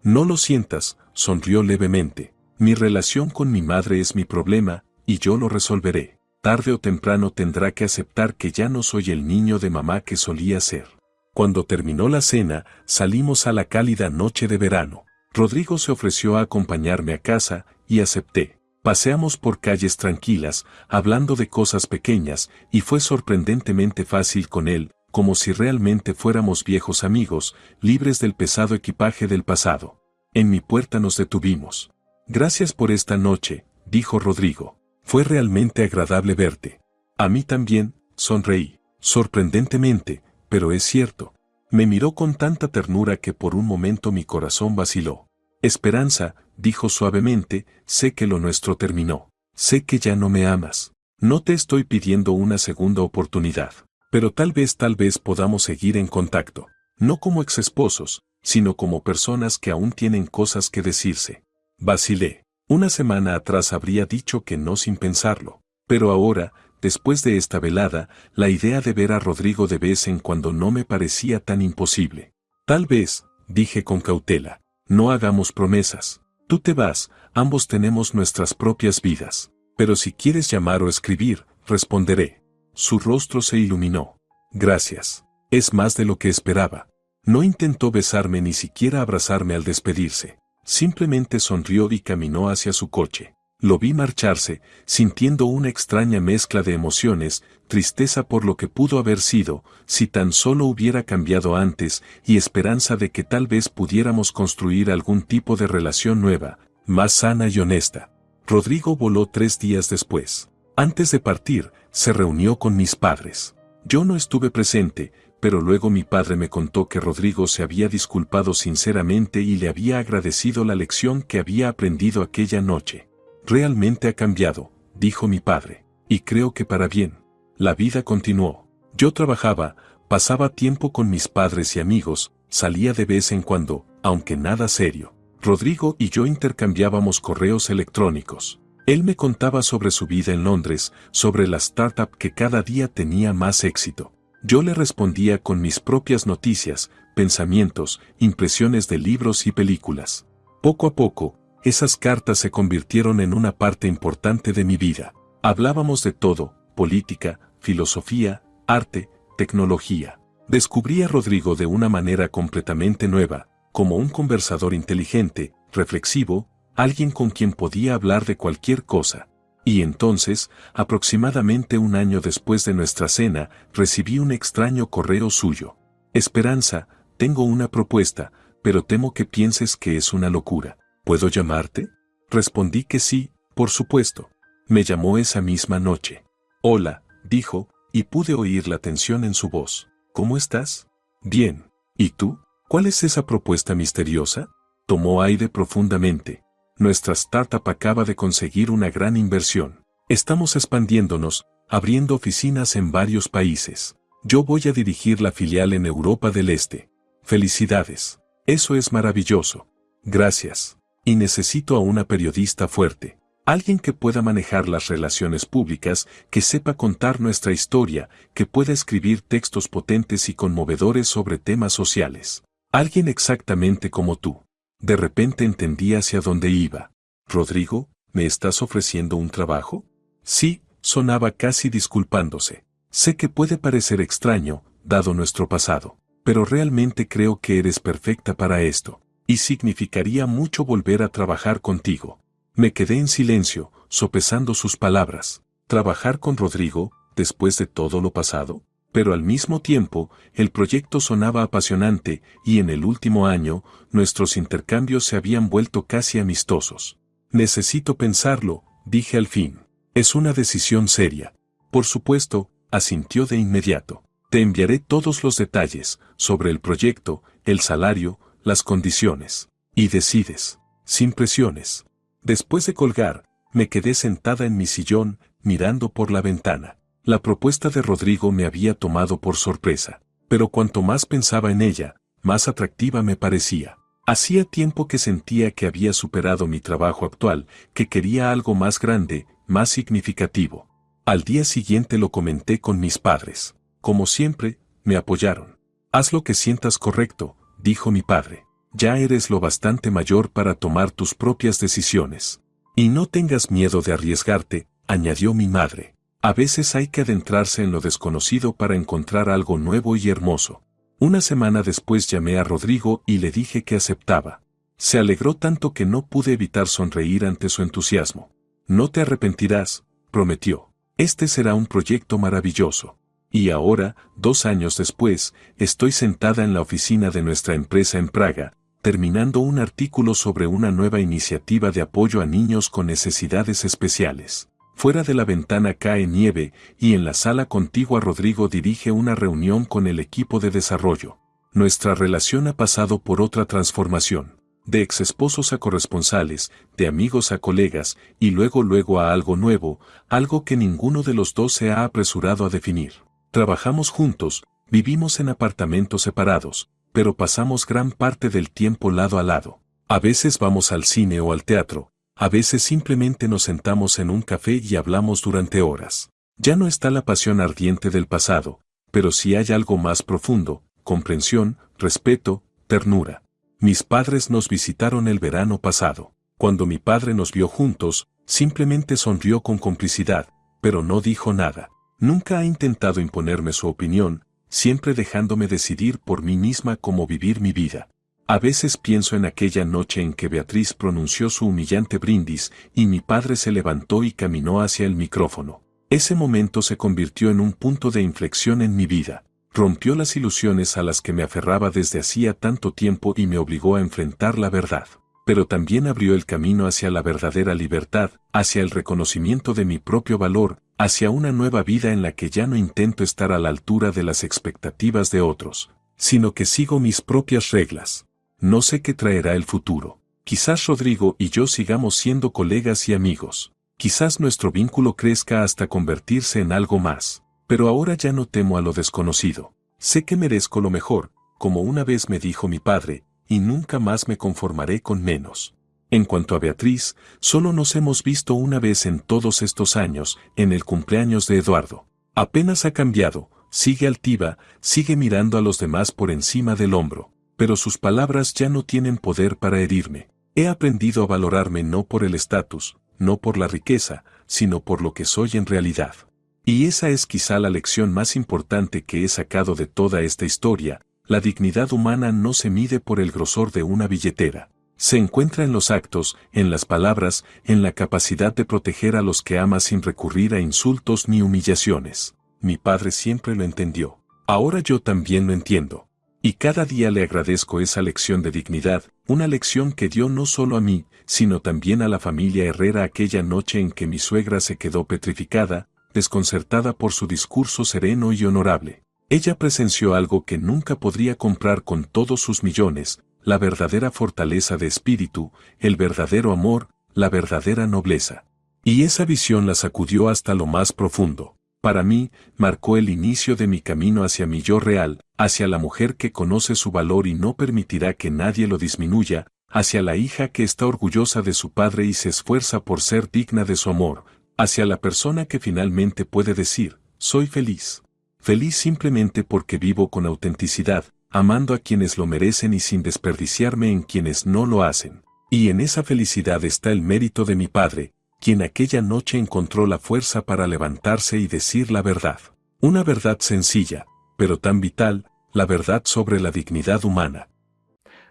«No lo sientas», sonrió levemente. «Mi relación con mi madre es mi problema, y yo lo resolveré. Tarde o temprano tendrá que aceptar que ya no soy el niño de mamá que solía ser». Cuando terminó la cena, salimos a la cálida noche de verano. Rodrigo se ofreció a acompañarme a casa, y acepté. Paseamos por calles tranquilas, hablando de cosas pequeñas, y fue sorprendentemente fácil con él, como si realmente fuéramos viejos amigos, libres del pesado equipaje del pasado. En mi puerta nos detuvimos. «Gracias por esta noche», dijo Rodrigo. «Fue realmente agradable verte». «A mí también», sonreí. Sorprendentemente, pero es cierto. Me miró con tanta ternura que por un momento mi corazón vaciló. «Esperanza», dijo suavemente, «sé que lo nuestro terminó. Sé que ya no me amas. No te estoy pidiendo una segunda oportunidad. Pero tal vez podamos seguir en contacto. No como exesposos, sino como personas que aún tienen cosas que decirse». Vacilé. Una semana atrás habría dicho que no sin pensarlo. Pero ahora, después de esta velada, la idea de ver a Rodrigo de vez en cuando no me parecía tan imposible. «Tal vez», dije con cautela. «No hagamos promesas. Tú te vas, ambos tenemos nuestras propias vidas. Pero si quieres llamar o escribir, responderé». Su rostro se iluminó. «Gracias. Es más de lo que esperaba». No intentó besarme ni siquiera abrazarme al despedirse. Simplemente sonrió y caminó hacia su coche. Lo vi marcharse, sintiendo una extraña mezcla de emociones, tristeza por lo que pudo haber sido, si tan solo hubiera cambiado antes, y esperanza de que tal vez pudiéramos construir algún tipo de relación nueva, más sana y honesta. Rodrigo voló 3 días después. Antes de partir, se reunió con mis padres. Yo no estuve presente, pero luego mi padre me contó que Rodrigo se había disculpado sinceramente y le había agradecido la lección que había aprendido aquella noche. «Realmente ha cambiado», dijo mi padre, «y creo que para bien. La vida continuó. Yo trabajaba, pasaba tiempo con mis padres y amigos, salía de vez en cuando, aunque nada serio. Rodrigo y yo intercambiábamos correos electrónicos. Él me contaba sobre su vida en Londres, sobre la startup que cada día tenía más éxito. Yo le respondía con mis propias noticias, pensamientos, impresiones de libros y películas. Poco a poco, esas cartas se convirtieron en una parte importante de mi vida. Hablábamos de todo: política, filosofía, arte, tecnología. Descubrí a Rodrigo de una manera completamente nueva, como un conversador inteligente, reflexivo, alguien con quien podía hablar de cualquier cosa. Y entonces, aproximadamente un año después de nuestra cena, recibí un extraño correo suyo. Esperanza, tengo una propuesta, pero temo que pienses que es una locura. ¿Puedo llamarte? Respondí que sí, por supuesto. Me llamó esa misma noche. Hola, dijo, y pude oír la tensión en su voz. ¿Cómo estás? Bien. ¿Y tú? ¿Cuál es esa propuesta misteriosa? Tomó aire profundamente. Nuestra startup acaba de conseguir una gran inversión. Estamos expandiéndonos, abriendo oficinas en varios países. Yo voy a dirigir la filial en Europa del Este. Felicidades. Eso es maravilloso. Gracias. Y necesito a una periodista fuerte. Alguien que pueda manejar las relaciones públicas, que sepa contar nuestra historia, que pueda escribir textos potentes y conmovedores sobre temas sociales. Alguien exactamente como tú. De repente entendí hacia dónde iba. Rodrigo, ¿me estás ofreciendo un trabajo? Sí, sonaba casi disculpándose. Sé que puede parecer extraño, dado nuestro pasado, pero realmente creo que eres perfecta para esto, y significaría mucho volver a trabajar contigo. Me quedé en silencio, sopesando sus palabras. ¿Trabajar con Rodrigo, después de todo lo pasado? Pero al mismo tiempo, el proyecto sonaba apasionante, y en el último año, nuestros intercambios se habían vuelto casi amistosos. Necesito pensarlo, dije al fin. Es una decisión seria. Por supuesto, asintió de inmediato. Te enviaré todos los detalles, sobre el proyecto, el salario, las condiciones. Y decides. Sin presiones. Después de colgar, me quedé sentada en mi sillón, mirando por la ventana. La propuesta de Rodrigo me había tomado por sorpresa, pero cuanto más pensaba en ella, más atractiva me parecía. Hacía tiempo que sentía que había superado mi trabajo actual, que quería algo más grande, más significativo. Al día siguiente lo comenté con mis padres. Como siempre, me apoyaron. Haz lo que sientas correcto, dijo mi padre. Ya eres lo bastante mayor para tomar tus propias decisiones. Y no tengas miedo de arriesgarte, añadió mi madre. A veces hay que adentrarse en lo desconocido para encontrar algo nuevo y hermoso. Una semana después llamé a Rodrigo y le dije que aceptaba. Se alegró tanto que no pude evitar sonreír ante su entusiasmo. No te arrepentirás, prometió. Este será un proyecto maravilloso. Y ahora, 2 años después, estoy sentada en la oficina de nuestra empresa en Praga, terminando un artículo sobre una nueva iniciativa de apoyo a niños con necesidades especiales. Fuera de la ventana cae nieve, y en la sala contigua Rodrigo dirige una reunión con el equipo de desarrollo. Nuestra relación ha pasado por otra transformación. De exesposos a corresponsales, de amigos a colegas, y luego a algo nuevo, algo que ninguno de los dos se ha apresurado a definir. Trabajamos juntos, vivimos en apartamentos separados, pero pasamos gran parte del tiempo lado a lado. A veces vamos al cine o al teatro, a veces simplemente nos sentamos en un café y hablamos durante horas. Ya no está la pasión ardiente del pasado, pero sí hay algo más profundo: comprensión, respeto, ternura. Mis padres nos visitaron el verano pasado. Cuando mi padre nos vio juntos, simplemente sonrió con complicidad, pero no dijo nada. Nunca ha intentado imponerme su opinión, siempre dejándome decidir por mí misma cómo vivir mi vida. A veces pienso en aquella noche en que Beatriz pronunció su humillante brindis y mi padre se levantó y caminó hacia el micrófono. Ese momento se convirtió en un punto de inflexión en mi vida. Rompió las ilusiones a las que me aferraba desde hacía tanto tiempo y me obligó a enfrentar la verdad. Pero también abrió el camino hacia la verdadera libertad, hacia el reconocimiento de mi propio valor, hacia una nueva vida en la que ya no intento estar a la altura de las expectativas de otros, sino que sigo mis propias reglas. No sé qué traerá el futuro. Quizás Rodrigo y yo sigamos siendo colegas y amigos. Quizás nuestro vínculo crezca hasta convertirse en algo más. Pero ahora ya no temo a lo desconocido. Sé que merezco lo mejor, como una vez me dijo mi padre, y nunca más me conformaré con menos. En cuanto a Beatriz, solo nos hemos visto una vez en todos estos años, en el cumpleaños de Eduardo. Apenas ha cambiado, sigue altiva, sigue mirando a los demás por encima del hombro, pero sus palabras ya no tienen poder para herirme. He aprendido a valorarme no por el estatus, no por la riqueza, sino por lo que soy en realidad. Y esa es quizá la lección más importante que he sacado de toda esta historia: la dignidad humana no se mide por el grosor de una billetera. Se encuentra en los actos, en las palabras, en la capacidad de proteger a los que ama sin recurrir a insultos ni humillaciones. Mi padre siempre lo entendió. Ahora yo también lo entiendo. Y cada día le agradezco esa lección de dignidad, una lección que dio no solo a mí, sino también a la familia Herrera aquella noche en que mi suegra se quedó petrificada, desconcertada por su discurso sereno y honorable. Ella presenció algo que nunca podría comprar con todos sus millones: la verdadera fortaleza de espíritu, el verdadero amor, la verdadera nobleza. Y esa visión la sacudió hasta lo más profundo. Para mí, marcó el inicio de mi camino hacia mi yo real, hacia la mujer que conoce su valor y no permitirá que nadie lo disminuya, hacia la hija que está orgullosa de su padre y se esfuerza por ser digna de su amor, hacia la persona que finalmente puede decir: soy feliz. Feliz simplemente porque vivo con autenticidad, amando a quienes lo merecen y sin desperdiciarme en quienes no lo hacen. Y en esa felicidad está el mérito de mi padre, quien aquella noche encontró la fuerza para levantarse y decir la verdad. Una verdad sencilla, pero tan vital, la verdad sobre la dignidad humana.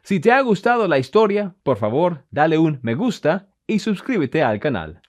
Si te ha gustado la historia, por favor, dale un me gusta y suscríbete al canal.